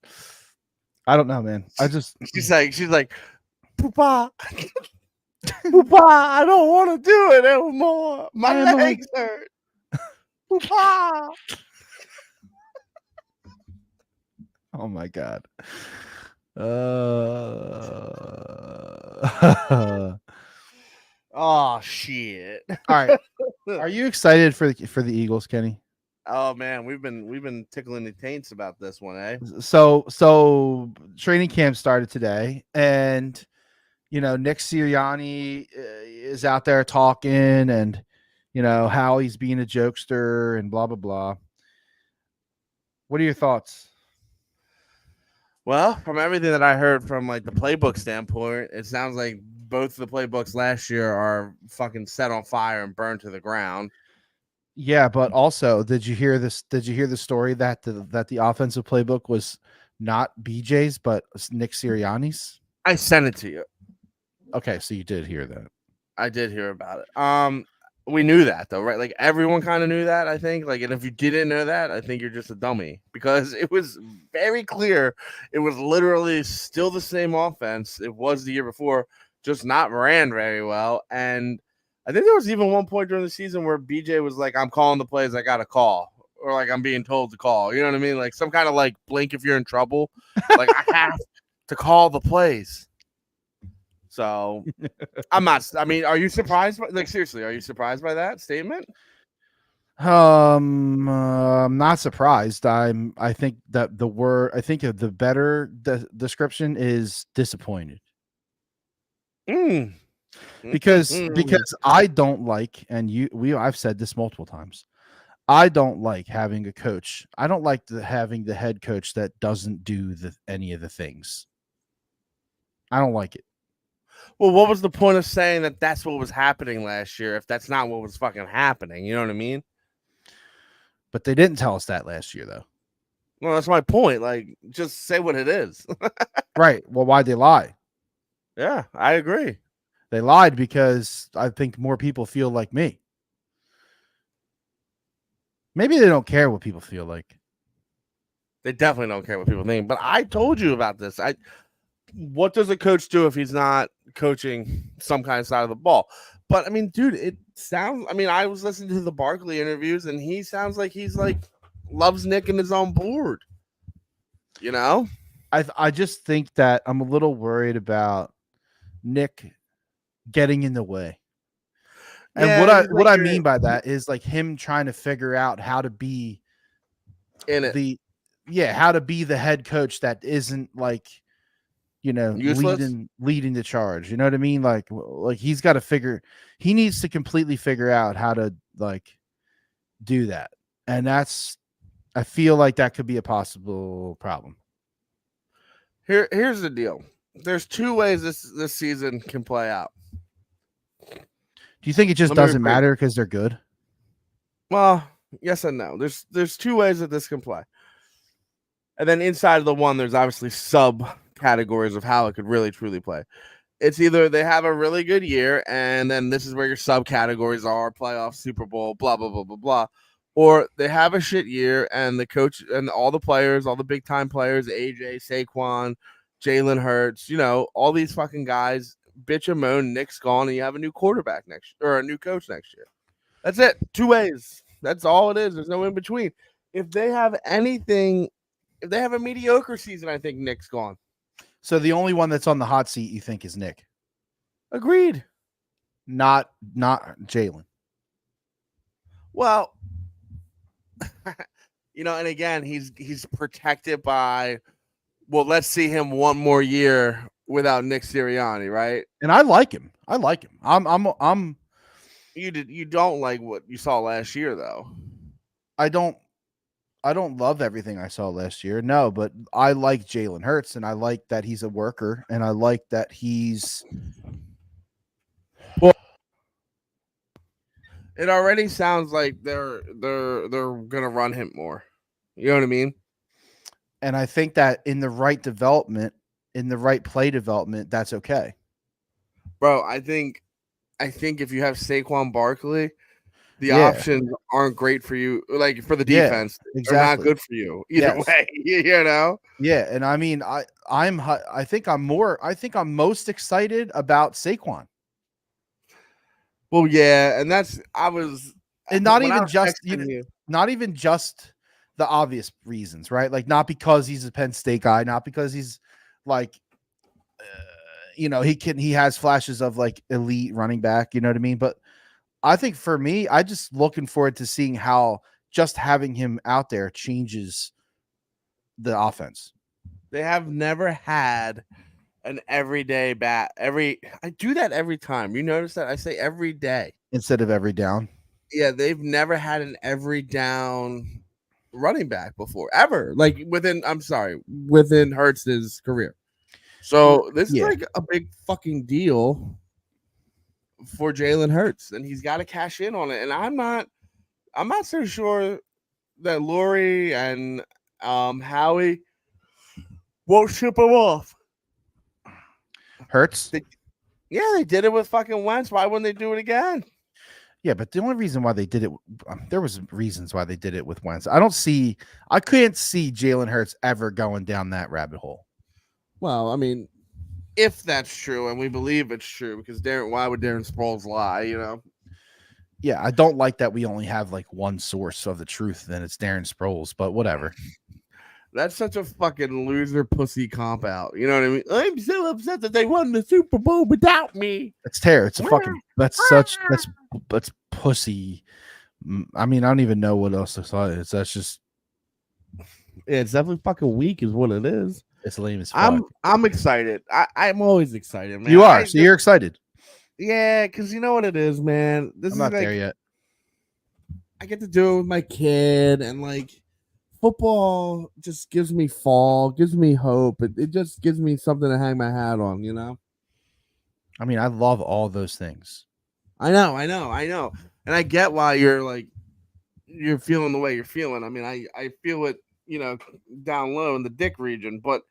Speaker 2: I don't know, man.
Speaker 1: She's like, Poopa, Poopa, I don't want to do it anymore. My legs hurt. Poopa.
Speaker 2: Oh my god.
Speaker 1: Oh shit.
Speaker 2: All right. Are you excited for the Eagles, Kenny?
Speaker 1: Oh man, we've been tickling the taints about this one, eh?
Speaker 2: So training camp started today, and Nick Sirianni is out there talking, and how he's being a jokester and blah blah blah. What are your thoughts?
Speaker 1: Well, from everything that I heard from like the playbook standpoint, it sounds like both the playbooks last year are fucking set on fire and burned to the ground.
Speaker 2: Yeah, but also, did you hear this? Did you hear the story that the offensive playbook was not BJ's but Nick Sirianni's?
Speaker 1: I sent it to you.
Speaker 2: Okay, so you did hear that.
Speaker 1: I did hear about it. We knew that though, right? Like everyone kind of knew that, I think. Like, and if you didn't know that, I think you're just a dummy because it was very clear. It was literally still the same offense it was the year before, just not ran very well. And I think there was even one point during the season where BJ was like, I'm calling the plays I got to call, or like I'm being told to call. You know what I mean? Like some kind of like blink if you're in trouble. Like I have to call the plays. So I'm not. I mean, are you surprised? Like seriously, are you surprised by that statement?
Speaker 2: I'm not surprised. I think that the better description is disappointed. Because I don't like, and I've said this multiple times. I don't like having a coach. I don't like having the head coach that doesn't do any of the things. I don't like it.
Speaker 1: Well, what was the point of saying that that's what was happening last year if that's not what was fucking happening? You know what I mean?
Speaker 2: But they didn't tell us that last year, though.
Speaker 1: Well, that's my point. Like, just say what it is.
Speaker 2: Right. Well, why'd they lie?
Speaker 1: Yeah, I agree.
Speaker 2: They lied because I think more people feel like me. Maybe they don't care what people feel like.
Speaker 1: They definitely don't care what people think. But I told you about this. What does a coach do if he's not coaching some kind of side of the ball? But I mean, dude, it sounds. I mean, I was listening to the Barkley interviews, and he sounds like he's like loves Nick and is on board. You know,
Speaker 2: I just think that I'm a little worried about Nick getting in the way. And
Speaker 1: yeah,
Speaker 2: what I mean by that is like him trying to figure out how to be
Speaker 1: in it.
Speaker 2: How to be the head coach that isn't like leading the charge. You know what I mean? Like he's got to he needs to completely figure out how to like do that. And I feel like that could be a possible problem.
Speaker 1: Here's the deal. There's two ways this season can play out.
Speaker 2: Do you think it just doesn't matter because they're good?
Speaker 1: Well, yes and no. There's two ways that this can play. And then inside of the one, there's obviously sub categories of how it could really truly play. It's either they have a really good year, and then this is where your subcategories are: playoff, Super Bowl, blah blah blah blah blah, or they have a shit year, and the coach and all the players, all the big time players, AJ, Saquon, Jalen Hurts, all these fucking guys bitch and moan. Nick's gone, and you have a new quarterback next or a new coach next year. That's it. Two ways. That's all it is. There's no in between. If they have anything, if they have a mediocre season, I think Nick's gone.
Speaker 2: So the only one that's on the hot seat you think is Nick?
Speaker 1: Agreed.
Speaker 2: Not Jalen.
Speaker 1: Well, and again, he's protected by. Well, let's see him one more year without Nick Sirianni, right?
Speaker 2: And I like him. I'm
Speaker 1: You don't like what you saw last year, though.
Speaker 2: I don't love everything I saw last year. No, but I like Jalen Hurts, and I like that he's a worker, and I like that he's.
Speaker 1: It already sounds like they're gonna run him more. You know what I mean?
Speaker 2: And I think that in the right development, in the right play development, that's okay.
Speaker 1: Bro, I think if you have Saquon Barkley, the options aren't great for you. Like for the defense, they're not good for you either way.
Speaker 2: Yeah, and I mean, I think I'm most excited about Saquon.
Speaker 1: Well, yeah, and
Speaker 2: not even just the obvious reasons, right? Like not because he's a Penn State guy, not because he's like, he has flashes of like elite running back, you know what I mean? But I think for me, I just looking forward to seeing how just having him out there changes the offense.
Speaker 1: They have never had an everyday bat. I do that every time. You notice that I say every day
Speaker 2: instead of every down.
Speaker 1: Yeah, they've never had an every down running back before, ever. Like within Hurts's career. So this is like a big fucking deal for Jalen Hurts, and he's got to cash in on it. And I'm not so sure that Lurie and Howie won't ship him off.
Speaker 2: Hurts?
Speaker 1: They did it with fucking Wentz. Why wouldn't they do it again?
Speaker 2: Yeah, but the only reason why they did it, there was reasons why they did it with Wentz. I couldn't see Jalen Hurts ever going down that rabbit hole.
Speaker 1: Well, I mean, if that's true, and we believe it's true, because why would Darren Sproles lie,
Speaker 2: Yeah, I don't like that we only have like one source of the truth, then it's Darren Sproles, but whatever.
Speaker 1: That's such a fucking loser pussy comp out. You know what I mean? I'm so upset that they won the Super Bowl without me.
Speaker 2: It's terrible. It's a fucking that's pussy. I mean, I don't even know what else to say. That's just
Speaker 1: it's definitely fucking weak, is what it is.
Speaker 2: It's lame as fuck.
Speaker 1: I'm excited. I'm always excited, man.
Speaker 2: You are, so you're excited.
Speaker 1: Yeah, because you know what it is, man.
Speaker 2: I'm not there yet.
Speaker 1: I get to do it with my kid, and like football just gives me gives me hope. It just gives me something to hang my hat on,
Speaker 2: I mean, I love all those things.
Speaker 1: I know. And I get why you're feeling the way you're feeling. I mean, I feel it, down low in the dick region, but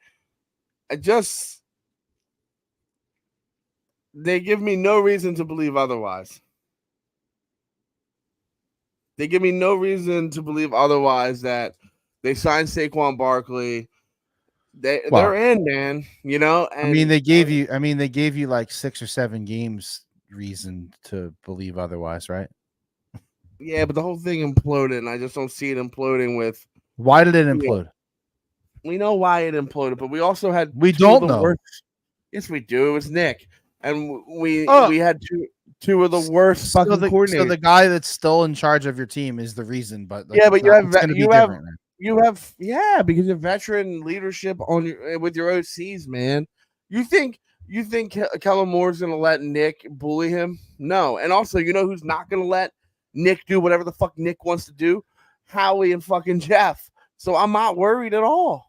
Speaker 1: they give me no reason to believe otherwise. They give me no reason to believe otherwise that they signed Saquon Barkley. They're in, man, And,
Speaker 2: I mean, they gave you like 6 or 7 games reason to believe otherwise, right?
Speaker 1: Yeah, but the whole thing imploded, and I just don't see it imploding with.
Speaker 2: Why did it implode?
Speaker 1: We know why it imploded, but we also had.
Speaker 2: We don't know.
Speaker 1: Worst... Yes, we do. It was Nick, and we had two of the worst fucking coordinators.
Speaker 2: So the guy that's still in charge of your team is the reason, but
Speaker 1: but because you have veteran leadership with your OCs, man. You think Kellen Moore's gonna let Nick bully him? No, and also who's not gonna let Nick do whatever the fuck Nick wants to do? Howie and fucking Jeff. So I'm not worried at all.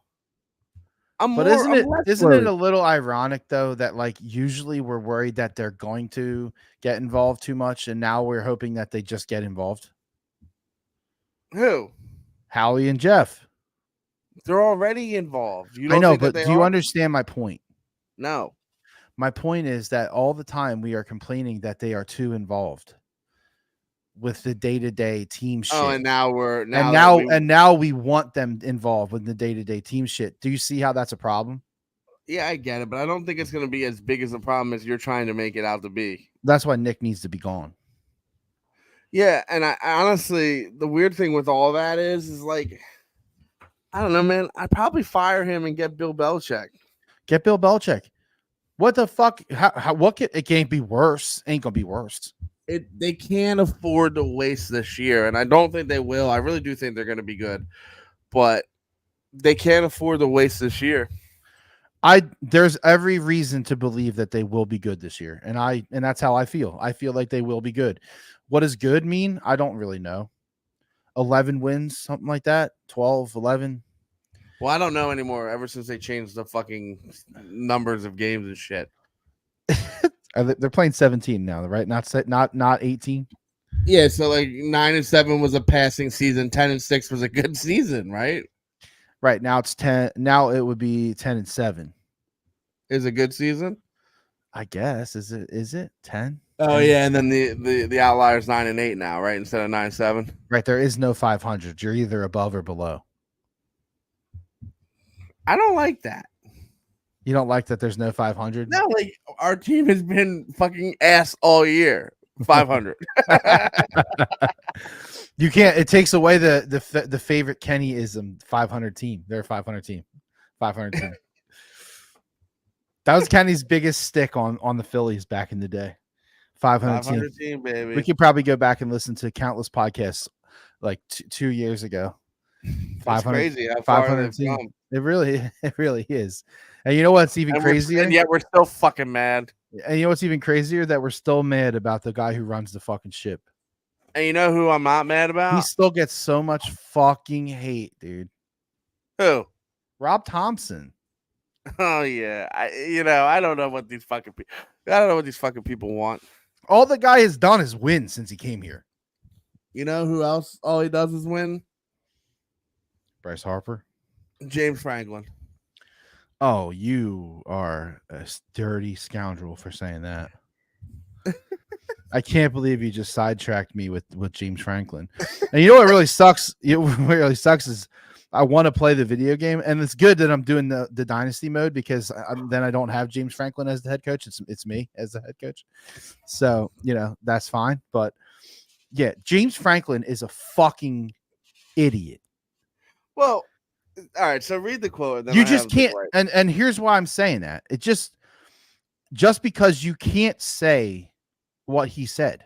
Speaker 2: Isn't it a little ironic though that like usually we're worried that they're going to get involved too much, and now we're hoping that they just get involved?
Speaker 1: Who?
Speaker 2: Howie and Jeff.
Speaker 1: They're already involved.
Speaker 2: I know, but do you understand my point?
Speaker 1: No.
Speaker 2: My point is that all the time we are complaining that they are too involved with the day-to-day team shit.
Speaker 1: Oh, and
Speaker 2: now we want them involved with the day-to-day team shit. Do you see how that's a problem?
Speaker 1: Yeah, I get it, but I don't think it's going to be as big as a problem as you're trying to make it out to be.
Speaker 2: That's why Nick needs to be gone.
Speaker 1: Yeah, and I honestly, the weird thing with all that is like, I don't know, man. I'd probably fire him and get Bill Belichick.
Speaker 2: Get Bill Belichick. What the fuck? It can't be worse. Ain't gonna be worse.
Speaker 1: they can't afford to waste this year, and I don't think they will. I really do think they're going to be good, but they can't afford to waste this year.
Speaker 2: There's every reason to believe that they will be good this year, and that's how I feel. I feel like they will be good. What does good mean? I don't really know. 11 wins, something like that. 12, 11.
Speaker 1: Well, I don't know anymore. Ever since they changed the fucking numbers of games and shit.
Speaker 2: They're playing 17 now, right? Not 18.
Speaker 1: Yeah, so like 9-7 was a passing season. 10-6 was a good season, right?
Speaker 2: Right now it's 10. Now it would be 10-7.
Speaker 1: Is a good season.
Speaker 2: I guess is it 10?
Speaker 1: Oh yeah, and then the outliers 9-8 now, right? Instead of 9-7.
Speaker 2: Right, there is no 500. You're either above or below.
Speaker 1: I don't like that.
Speaker 2: You don't like that there's no 500?
Speaker 1: No, like our team has been fucking ass all year. 500.
Speaker 2: You can't. It takes away the favorite Kennyism 500 team. They're a 500 team. 500 team. That was Kenny's biggest stick on the Phillies back in the day. 500
Speaker 1: team, baby.
Speaker 2: We could probably go back and listen to countless podcasts like 2 years ago. 500,
Speaker 1: crazy.
Speaker 2: 500 team. It really is. And you know what's even crazier?
Speaker 1: And yet we're still fucking mad.
Speaker 2: And you know what's even crazier? That we're still mad about the guy who runs the fucking ship.
Speaker 1: And you know who I'm not mad about?
Speaker 2: He still gets so much fucking hate, dude.
Speaker 1: Who?
Speaker 2: Rob Thompson.
Speaker 1: Oh yeah. I don't know what these fucking people. I don't know what these fucking people want.
Speaker 2: All the guy has done is win since he came here.
Speaker 1: You know who else? All he does is win.
Speaker 2: Bryce Harper.
Speaker 1: James Franklin.
Speaker 2: Oh, you are a dirty scoundrel for saying that. I can't believe you just sidetracked me with James Franklin. And you know what really sucks? What really sucks is I want to play the video game, and it's good that I'm doing the dynasty mode because then I don't have James Franklin as the head coach. It's me as the head coach. So, that's fine. But yeah, James Franklin is a fucking idiot.
Speaker 1: Well, all right. So read the quote.
Speaker 2: You just can't. And here's why I'm saying that. It just because you can't say what he said.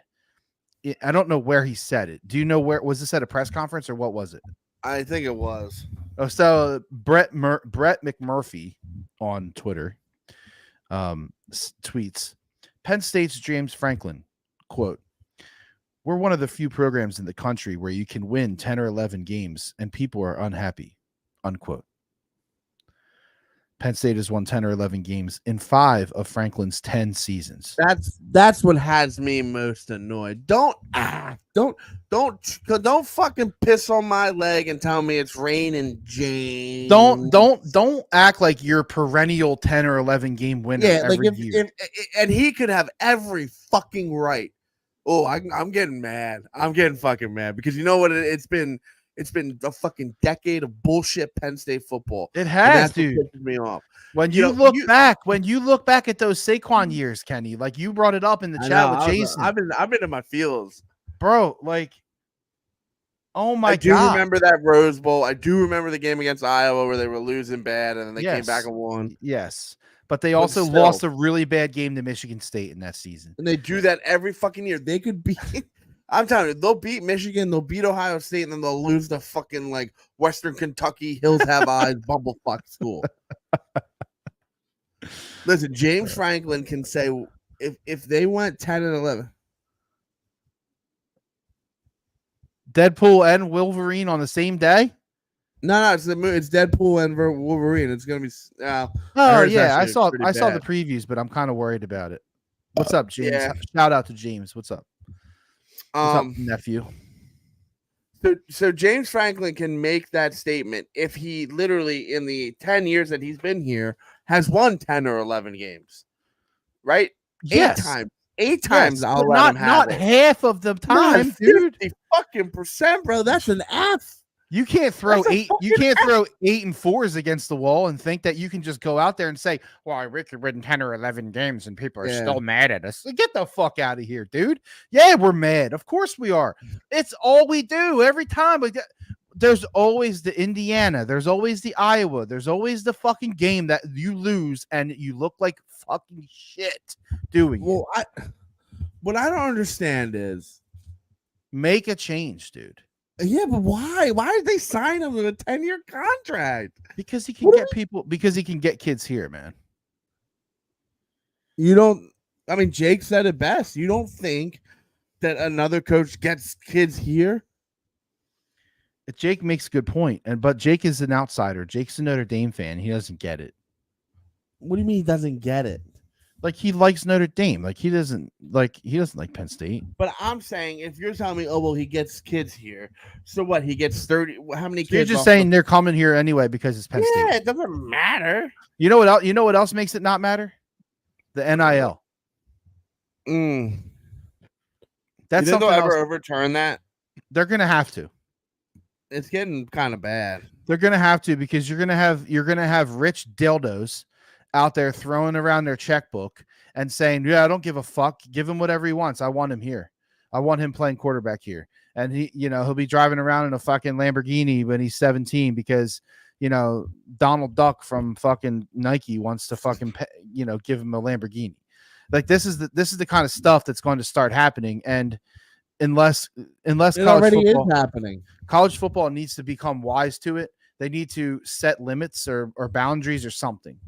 Speaker 2: I don't know where he said it. Do you know where? Was this at a press conference or what was it?
Speaker 1: I think it was.
Speaker 2: Oh, so Brett McMurphy on Twitter tweets, Penn State's James Franklin, quote, "We're one of the few programs in the country where you can win 10 or 11 games and people are unhappy," unquote. Penn State has won 10 or 11 games in 5 of Franklin's 10 seasons.
Speaker 1: That's what has me most annoyed. Don't fucking piss on my leg and tell me it's raining, James.
Speaker 2: Don't act like you're perennial 10 or 11 game winner every year.
Speaker 1: And he could have every fucking right. Oh, I'm getting mad. I'm getting fucking mad because you know what? It's been a fucking decade of bullshit Penn State football.
Speaker 2: It has, dude.
Speaker 1: What pisses me off.
Speaker 2: When you look back at those Saquon years, Kenny, like you brought it up in the chat with Jason.
Speaker 1: I've been in my feels,
Speaker 2: bro. Like, oh my god!
Speaker 1: I do remember that Rose Bowl. I do remember the game against Iowa where they were losing bad and then they came back and won.
Speaker 2: Yes, but they also lost a really bad game to Michigan State in that season.
Speaker 1: And they do that every fucking year. They could beat. I'm telling you, they'll beat Michigan, they'll beat Ohio State, and then they'll lose the fucking like Western Kentucky Hills Have Eyes bumblefuck school. Listen, James Franklin can say if they went 10 and 11.
Speaker 2: Deadpool and Wolverine on the same day?
Speaker 1: No, it's Deadpool and Wolverine. It's gonna be.
Speaker 2: Oh yeah, I saw the previews, but I'm kind of worried about it. What's up, James? Yeah. Shout out to James. What's up? What's up, nephew?
Speaker 1: So James Franklin can make that statement if he literally in the 10 years that he's been here has won 10 or 11 games, right?
Speaker 2: Yes.
Speaker 1: 8 times. I'll let him have
Speaker 2: not
Speaker 1: it.
Speaker 2: Half of the time, dude.
Speaker 1: 50%, bro. That's an F.
Speaker 2: You can't throw 8. You can't throw 8 and 4s against the wall and think that you can just go out there and say, "Well, I Ricky win 10 or 11 games and people are still mad at us." Get the fuck out of here, dude. Yeah, we're mad. Of course we are. It's all we do every time. There's always the Indiana. There's always the Iowa. There's always the fucking game that you lose and you look like fucking shit doing.
Speaker 1: What I don't understand is,
Speaker 2: Make a change, dude.
Speaker 1: yeah, but why? Why did they sign him with a 10-year contract?
Speaker 2: Because he can
Speaker 1: What do
Speaker 2: get people. Because he can get kids here, man.
Speaker 1: You don't. I mean, Jake said it best. You don't think that another coach gets kids here?
Speaker 2: Jake makes a good point, but Jake is an outsider. Jake's a Notre Dame fan. He doesn't get it.
Speaker 1: What do you mean he doesn't get it?
Speaker 2: Like he likes Notre Dame. Like he doesn't like Penn State.
Speaker 1: But I'm saying, if you're telling me, oh well, he gets kids here, so what? He gets 30. How many
Speaker 2: So you're
Speaker 1: kids?
Speaker 2: just
Speaker 1: off
Speaker 2: saying they're coming here anyway because it's Penn
Speaker 1: yeah,
Speaker 2: State.
Speaker 1: it doesn't matter.
Speaker 2: You know what else? You know what else makes it not matter? The NIL.
Speaker 1: Mm.
Speaker 2: That's
Speaker 1: You think
Speaker 2: something
Speaker 1: they'll ever
Speaker 2: else.
Speaker 1: overturn that?
Speaker 2: They're gonna have to.
Speaker 1: It's getting kind of bad.
Speaker 2: They're gonna have to because you're gonna have rich dildos out there throwing around their checkbook and saying, "Yeah, I don't give a fuck. Give him whatever he wants. I want him here. I want him playing quarterback here." And he'll be driving around in a fucking Lamborghini when he's 17 because Donald Duck from fucking Nike wants to fucking give him a Lamborghini. Like this is the kind of stuff that's going to start happening. And unless
Speaker 1: It
Speaker 2: college
Speaker 1: already
Speaker 2: football,
Speaker 1: is happening.
Speaker 2: college football needs to become wise to it. They need to set limits or boundaries or something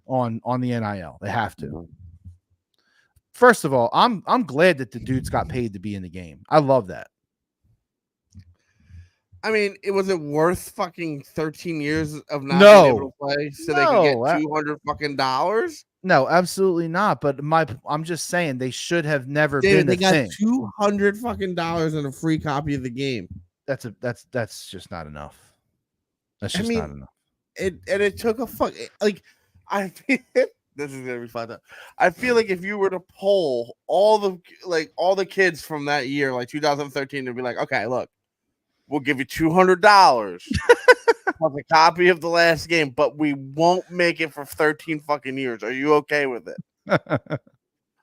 Speaker 2: on the NIL. They have to. First of all, I'm glad that the dudes got paid to be in the game. I love that.
Speaker 1: I mean, was it worth fucking 13 years of not
Speaker 2: No.
Speaker 1: being able to play so they could
Speaker 2: No.
Speaker 1: get $200 fucking dollars?
Speaker 2: No, absolutely not. But I'm just saying they should have never
Speaker 1: Dude,
Speaker 2: been
Speaker 1: they
Speaker 2: a
Speaker 1: got
Speaker 2: thing.
Speaker 1: $200 fucking dollars and a free copy of the game.
Speaker 2: That's just not enough. That's
Speaker 1: I
Speaker 2: just
Speaker 1: mean,
Speaker 2: not enough.
Speaker 1: It took a fuck like I feel this is gonna be fun. I feel like if you were to poll all the kids from that year, like 2013, they'd be like, okay, look, we'll give you $200 plus a copy of the last game, but we won't make it for 13 fucking years. Are you okay with it?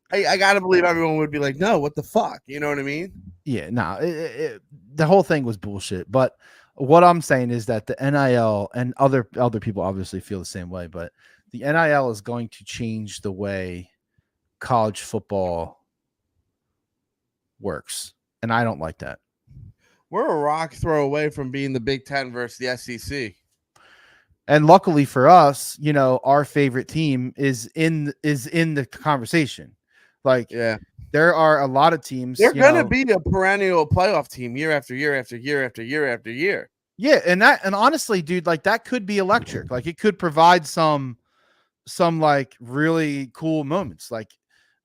Speaker 1: I gotta believe everyone would be like, no, what the fuck? You know what I mean?
Speaker 2: Yeah, no, the whole thing was bullshit. But what I'm saying is that the NIL and other people obviously feel the same way, but the NIL is going to change the way college football works. And I don't like that.
Speaker 1: We're a rock throw away from being the Big Ten versus the SEC.
Speaker 2: And luckily for us, our favorite team is in the conversation. Like,
Speaker 1: yeah,
Speaker 2: there are a lot of teams.
Speaker 1: They're going to be a perennial playoff team year after year after year after year after year.
Speaker 2: Yeah, and honestly, dude, like that could be electric. Like it could provide some like really cool moments, like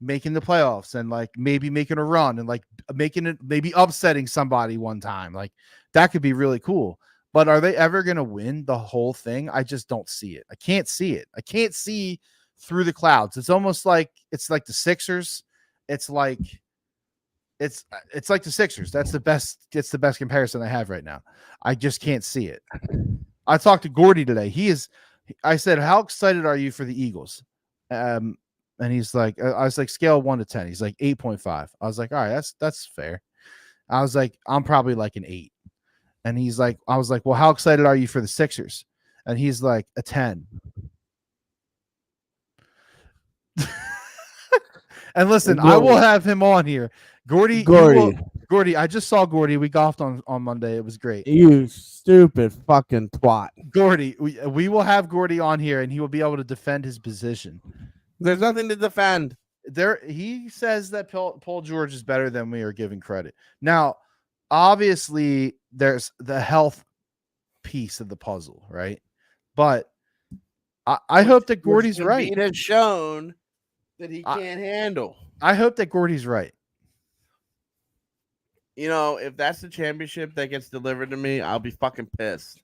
Speaker 2: making the playoffs and like maybe making a run and like making it, maybe upsetting somebody one time. Like that could be really cool. But are they ever going to win the whole thing? I just don't see it. I can't see it. I can't see through the clouds. It's almost like it's like the Sixers. It's like the Sixers. That's the best comparison I have right now. I just can't see it. I talked to Gordy today. I said, how excited are you for the Eagles? And he's like, I was like, scale 1 to 10. He's like 8.5. I was like, all right, that's fair. I was like, I'm probably like an 8. And he's like, I was like, well, how excited are you for the Sixers? And he's like, a 10. And listen, Gordy. I will have him on here. Gordy, I just saw Gordy. We golfed on Monday. It was great.
Speaker 1: You stupid fucking twat.
Speaker 2: Gordy, we will have Gordy on here, and he will be able to defend his position.
Speaker 1: There's nothing to defend.
Speaker 2: He says that Paul George is better than we are giving credit. Now, obviously, there's the health piece of the puzzle, right? But I hope that Gordy's right.
Speaker 1: It has shown that he can't handle.
Speaker 2: I hope that Gordy's right.
Speaker 1: If that's the championship that gets delivered to me, I'll be fucking pissed.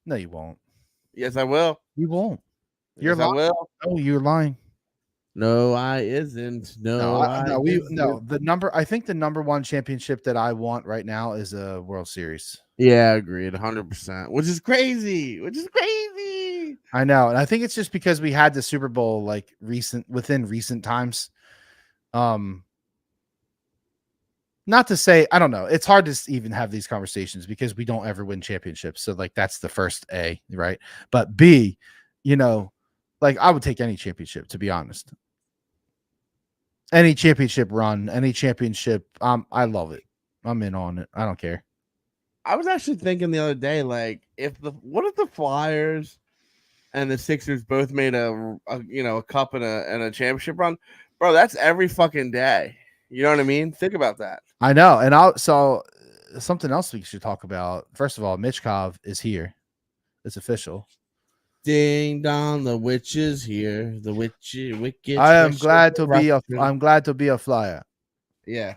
Speaker 2: No, you won't.
Speaker 1: Yes, I will.
Speaker 2: You won't. You're
Speaker 1: lying.
Speaker 2: I will. Oh, you're lying.
Speaker 1: No, I isn't.
Speaker 2: The number. I think the number one championship that I want right now is a World Series.
Speaker 1: Yeah, agreed, 100%. Which is crazy.
Speaker 2: I know, and I think it's just because we had the Super Bowl like within recent times. Not to say, I don't know. It's hard to even have these conversations because we don't ever win championships. So like that's the first A, right? But B, like I would take any championship, to be honest. Any championship run, any championship, I love it. I'm in on it. I don't care.
Speaker 1: I was actually thinking the other day, like, what if the Flyers and the Sixers both made a cup and a championship run, bro? That's every fucking day. You know what I mean? Think about that.
Speaker 2: I know, and something else we should talk about. First of all, Michkov is here. It's official.
Speaker 1: Ding dong, the witch is here. The wicked.
Speaker 2: I'm glad to be a Flyer.
Speaker 1: Yeah.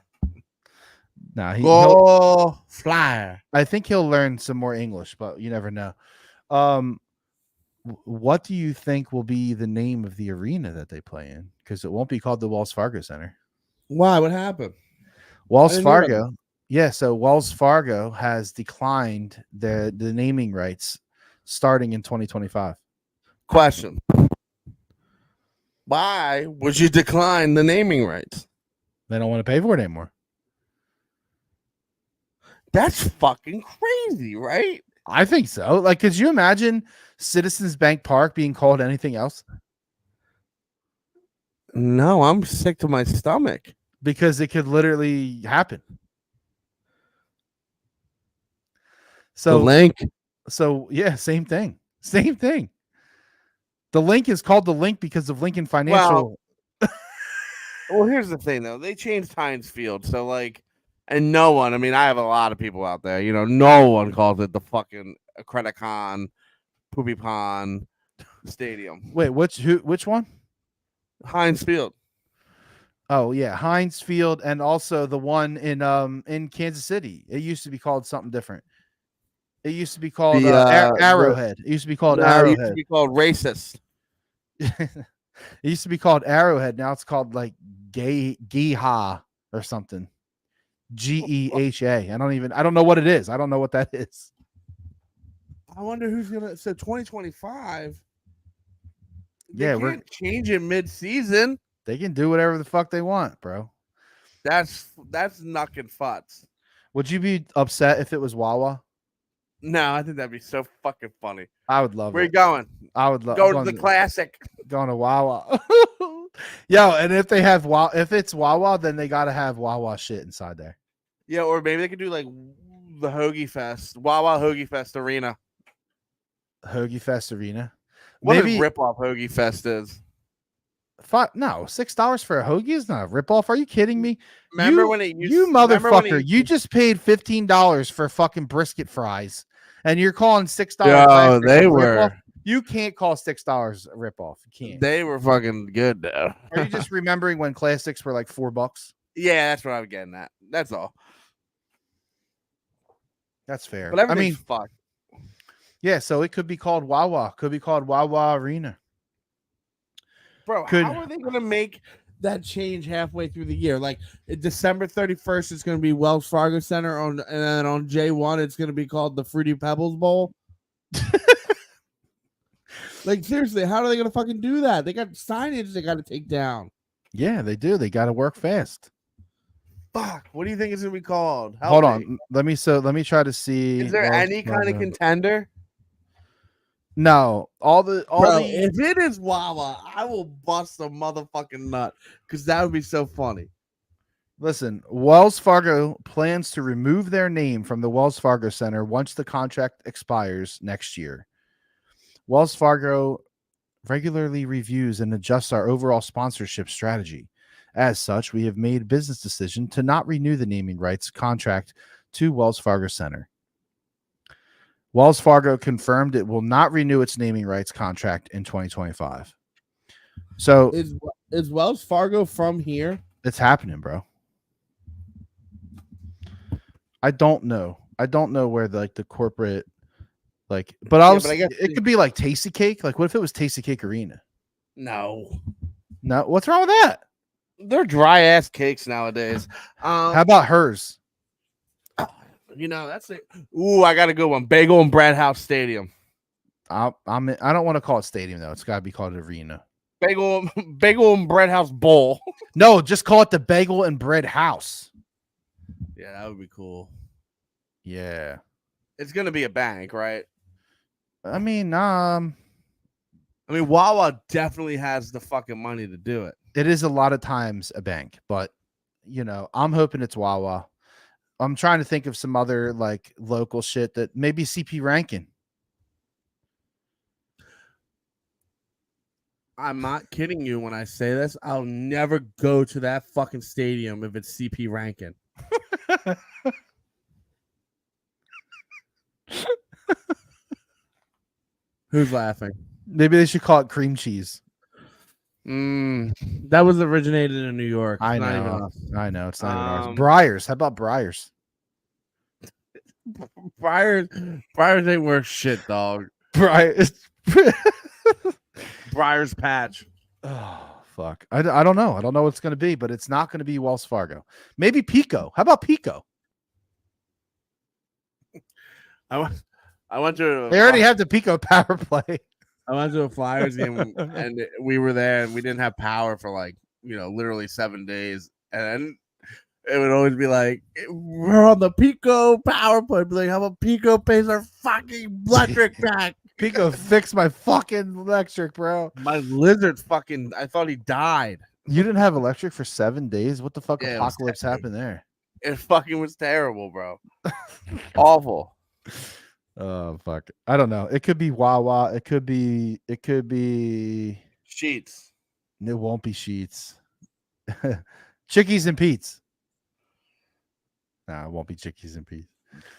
Speaker 2: Nah,
Speaker 1: Go Flyer.
Speaker 2: I think he'll learn some more English, but you never know. What do you think will be the name of the arena that they play in? Because it won't be called the Wells Fargo Center.
Speaker 1: Why? What happened?
Speaker 2: Wells Fargo. Yeah, so Wells Fargo has declined the naming rights starting in 2025.
Speaker 1: Question. Why would you decline the naming rights?
Speaker 2: They don't want to pay for it anymore.
Speaker 1: That's fucking crazy, right?
Speaker 2: I think so. Like, could you imagine Citizens Bank Park being called anything else?
Speaker 1: No, I'm sick to my stomach.
Speaker 2: Because it could literally happen. So
Speaker 1: the link.
Speaker 2: So yeah, same thing. Same thing. The link is called the link because of Lincoln Financial.
Speaker 1: Well, here's the thing though. They changed Heinz Field, so like, and no one. I mean, I have a lot of people out there. You know, no one calls it the fucking Credicon, Poopy Pond Stadium.
Speaker 2: Wait, which one?
Speaker 1: Heinz Field.
Speaker 2: Oh yeah, Heinz Field, and also the one in Kansas City. It used to be called something different. It used to be called Arrowhead. It used to be called Arrowhead.
Speaker 1: It used to be called racist.
Speaker 2: It used to be called Arrowhead. Now it's called like Geha or something. GEHA. I don't know what it is. I don't know what that is.
Speaker 1: I wonder who's gonna. So 2025.
Speaker 2: Yeah,
Speaker 1: we're change it mid-season.
Speaker 2: They can do whatever the fuck they want, bro.
Speaker 1: That's knucking futz.
Speaker 2: Would you be upset if it was Wawa?
Speaker 1: No, I think that'd be so fucking funny.
Speaker 2: I would love it.
Speaker 1: Where you going?
Speaker 2: I would love
Speaker 1: go to the classic.
Speaker 2: Going to Wawa. Yo, and if they have if it's Wawa, then they gotta have Wawa shit inside there.
Speaker 1: Yeah, or maybe they could do like the Hoagie Fest, Wawa Hoagie Fest Arena.
Speaker 2: Hoagie Fest Arena.
Speaker 1: What maybe a rip-off Hoagie Fest is.
Speaker 2: No, $6 for a hoagie is not a ripoff. Are you kidding me?
Speaker 1: Remember when it used,
Speaker 2: you motherfucker, you just paid $15 for fucking brisket fries, and you're calling $6.
Speaker 1: Oh, they were.
Speaker 2: Rip-off? You can't call $6 a ripoff. You can't.
Speaker 1: They were fucking good though.
Speaker 2: Are you just remembering when classics were like $4?
Speaker 1: Yeah, that's what I'm getting at. That's all.
Speaker 2: That's fair.
Speaker 1: But I mean, fuck.
Speaker 2: Yeah, so it could be called Wawa. Could be called Wawa Arena.
Speaker 1: Bro, how are they going to make that change halfway through the year? Like December 31st, it's going to be Wells Fargo Center, and then on J1, it's going to be called the Fruity Pebbles Bowl. Like, seriously, how are they going to fucking do that? They got signage they got to take down.
Speaker 2: Yeah, they do. They got to work fast.
Speaker 1: Fuck. What do you think it's going to be called?
Speaker 2: Hold on. Let me try to see.
Speaker 1: Is there any kind of contender?
Speaker 2: No,
Speaker 1: if it is Wawa, I will bust a motherfucking nut because that would be so funny.
Speaker 2: Listen, Wells Fargo plans to remove their name from the Wells Fargo Center once the contract expires next year. Wells Fargo regularly reviews and adjusts our overall sponsorship strategy. As such, we have made a business decision to not renew the naming rights contract to Wells Fargo Center. Wells Fargo confirmed it will not renew its naming rights contract in 2025. So
Speaker 1: is Wells Fargo from here?
Speaker 2: It's happening, bro. I don't know. I don't know where the corporate but it could be like Tasty Cake. Like, what if it was Tasty Cake Arena?
Speaker 1: No.
Speaker 2: What's wrong with that?
Speaker 1: They're dry ass cakes nowadays.
Speaker 2: How about hers?
Speaker 1: You know, that's it. Ooh, I got a good one. Bagel and Bread House Stadium.
Speaker 2: I don't want to call it stadium though. It's got to be called arena.
Speaker 1: Bagel and Bread House Bowl.
Speaker 2: No, just call it the Bagel and Bread House.
Speaker 1: Yeah, that would be cool.
Speaker 2: Yeah,
Speaker 1: it's gonna be a bank, right?
Speaker 2: I mean,
Speaker 1: Wawa definitely has the fucking money to do it.
Speaker 2: It is a lot of times a bank, but I'm hoping it's Wawa. I'm trying to think of some other like local shit that maybe CP Rankin.
Speaker 1: I'm not kidding you when I say this. I'll never go to that fucking stadium if it's CP Rankin. Who's laughing?
Speaker 2: Maybe they should call it cream cheese.
Speaker 1: That was originated in New York. It's
Speaker 2: I
Speaker 1: not even
Speaker 2: know.
Speaker 1: us.
Speaker 2: I know. It's not even ours.
Speaker 1: Um,
Speaker 2: Briars. How about Briars?
Speaker 1: Briars ain't worth shit, dog.
Speaker 2: Briars.
Speaker 1: Briars patch.
Speaker 2: Oh, fuck. I don't know. I don't know what it's going to be, but it's not going to be Wells Fargo. Maybe Pico. How about Pico?
Speaker 1: I went to.
Speaker 2: They already have the Pico power play.
Speaker 1: I went to a Flyers game and we were there and we didn't have power for like, literally 7 days. And it would always be like, we're on the Pico power play. Be like, how about Pico pays our fucking electric back?
Speaker 2: Pico fixed my fucking electric, bro.
Speaker 1: My lizard's fucking, I thought he died.
Speaker 2: You didn't have electric for 7 days? What the fuck
Speaker 1: Yeah, it was
Speaker 2: apocalypse happened there?
Speaker 1: It fucking was terrible, bro. Awful.
Speaker 2: Oh, fuck. I don't know. It could be Wawa. It could be
Speaker 1: Sheets.
Speaker 2: It won't be Sheets. Chickies and Pete's. Nah, it won't be Chickies and Pete's.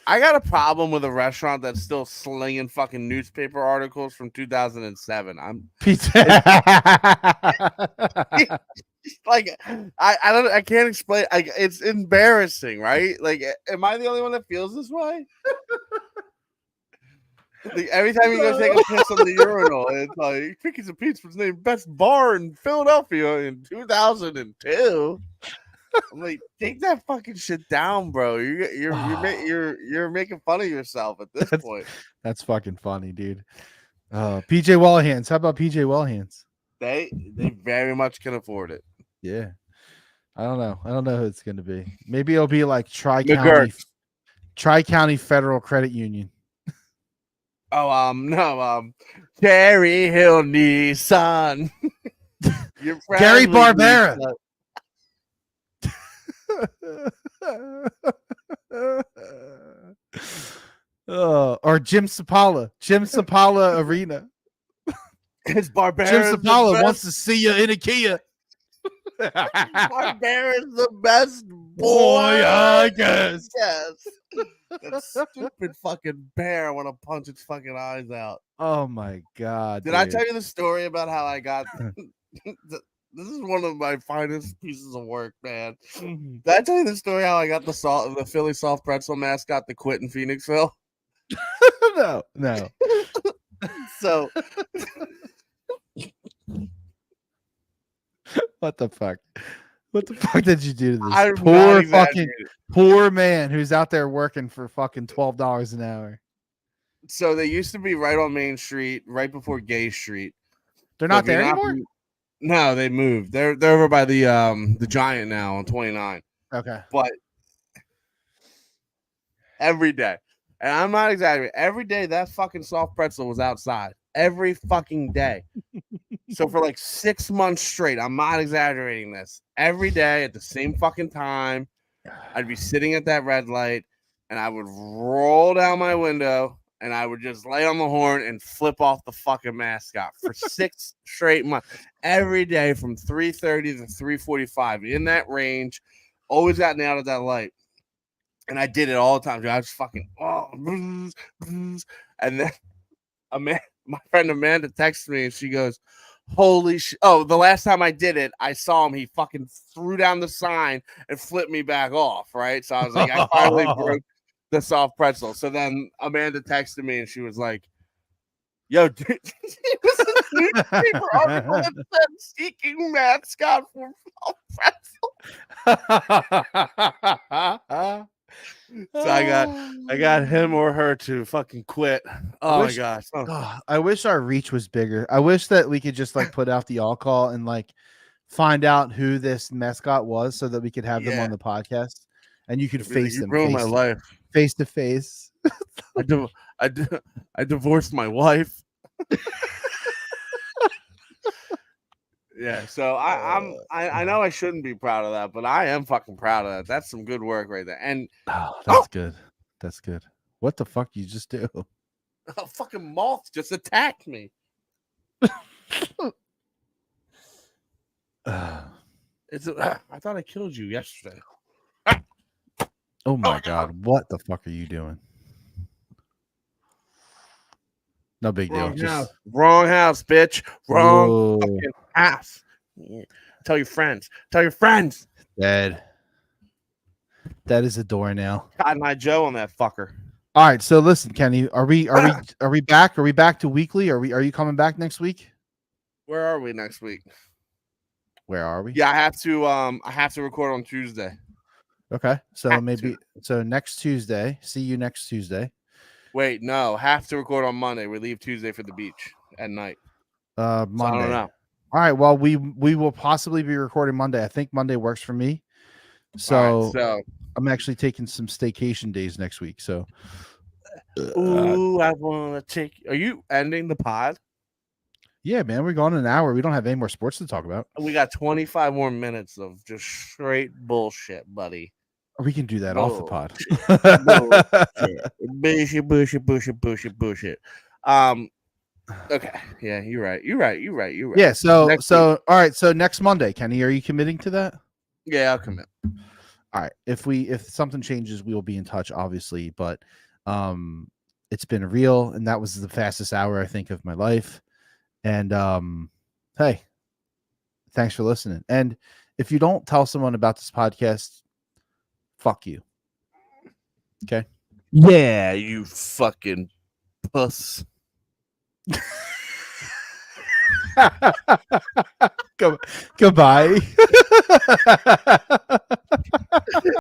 Speaker 1: I got a problem with a restaurant that's still slinging fucking newspaper articles from 2007. I'm
Speaker 2: Pizza.
Speaker 1: like, I can't explain. It's embarrassing, right? Like, am I the only one that feels this way? Like, every time you go take a piss on the urinal, it's like Chickies and Pete's was named best bar in Philadelphia in 2002. I'm like, take that fucking shit down, bro. You're making fun of yourself at this point.
Speaker 2: That's fucking funny, dude. PJ Wellhands. How about PJ Wellhands?
Speaker 1: They very much can afford it.
Speaker 2: Yeah. I don't know who it's gonna be. Maybe it'll be like Tri-County Federal Credit Union.
Speaker 1: Oh, no, Cherry Hill Nissan.
Speaker 2: Gary Barbera. Or Jim Sapala Arena.
Speaker 1: It's Barbera.
Speaker 2: Jim Sapala wants to see you in a Kia.
Speaker 1: Barbera's the best
Speaker 2: boy, I guess.
Speaker 1: Yes. That stupid fucking bear want to punch its fucking eyes out.
Speaker 2: Oh my god!
Speaker 1: Did I tell you the story about how I got? This is one of my finest pieces of work, man. Did I tell you the story how I got the Philly soft pretzel mascot to quit in Phoenixville?
Speaker 2: No.
Speaker 1: So,
Speaker 2: what the fuck? What the fuck did you do to this poor man who's out there working for fucking $12 an hour?
Speaker 1: So they used to be right on Main Street, right before Gay Street.
Speaker 2: They're not there anymore?
Speaker 1: No, they moved. They're over by the Giant now on 29.
Speaker 2: Okay.
Speaker 1: But every day, and I'm not exaggerating, every day that fucking soft pretzel was outside. Every fucking day. So for like 6 months straight, I'm not exaggerating this. Every day at the same fucking time, I'd be sitting at that red light and I would roll down my window and I would just lay on the horn and flip off the fucking mascot for 6 straight months. Every day from 3:30 to 3:45 in that range, always got nailed at that light. And I did it all the time. I was fucking, and then my friend Amanda texted me and she goes, holy shit. Oh, the last time I did it, I saw him. He fucking threw down the sign and flipped me back off. Right. So I was like, I finally broke the soft pretzel. So then Amanda texted me and she was like, yo, dude, it was a newspaper article that said seeking mascot for soft pretzel. So I got him or her to fucking quit. Oh my gosh.
Speaker 2: I wish our reach was bigger. I wish that we could just like put out the all call and like find out who this mascot was so that we could have them on the podcast and you could face them.
Speaker 1: Ruined my life.
Speaker 2: Face to face.
Speaker 1: I divorced my wife. Yeah, so I know I shouldn't be proud of that, but I am fucking proud of that. That's some good work right there. And
Speaker 2: Oh, that's good. That's good. What the fuck you just do?
Speaker 1: a fucking moth just attacked me. I thought I killed you yesterday.
Speaker 2: Oh my god, what the fuck are you doing? No big deal.
Speaker 1: Wrong house, bitch. Wrong
Speaker 2: Whoa.
Speaker 1: fucking house. Yeah. Tell your friends. Tell your friends.
Speaker 2: Dead. That is a doornail.
Speaker 1: Cotton Eye Joe on that fucker.
Speaker 2: All right, so listen, Kenny, are we back? Are we back to weekly? Are you coming back next week?
Speaker 1: Where are we next week?
Speaker 2: Where are we?
Speaker 1: Yeah, I have to record on Tuesday.
Speaker 2: Okay. So
Speaker 1: Have
Speaker 2: maybe next Tuesday. See you next Tuesday.
Speaker 1: Wait, no, have to record on Monday. We leave Tuesday for the beach at night.
Speaker 2: Monday.
Speaker 1: So I don't know.
Speaker 2: All right. Well, we will possibly be recording Monday. I think Monday works for me. So, I'm actually taking some staycation days next week. So,
Speaker 1: I want to take. Are you ending the pod?
Speaker 2: Yeah, man, we're going an hour. We don't have any more sports to talk about.
Speaker 1: We got 25 more minutes of just straight bullshit, buddy.
Speaker 2: We can do that off the pod.
Speaker 1: Bullshit. Okay. Yeah, you're right.
Speaker 2: Yeah. So all right. So next Monday, Kenny, are you committing to that?
Speaker 1: Yeah, I'll commit.
Speaker 2: All right. If something changes, we will be in touch, obviously. But it's been real, and that was the fastest hour I think of my life. And hey, thanks for listening. And if you don't tell someone about this podcast, fuck you. Okay.
Speaker 1: Yeah, you fucking puss.
Speaker 2: Goodbye.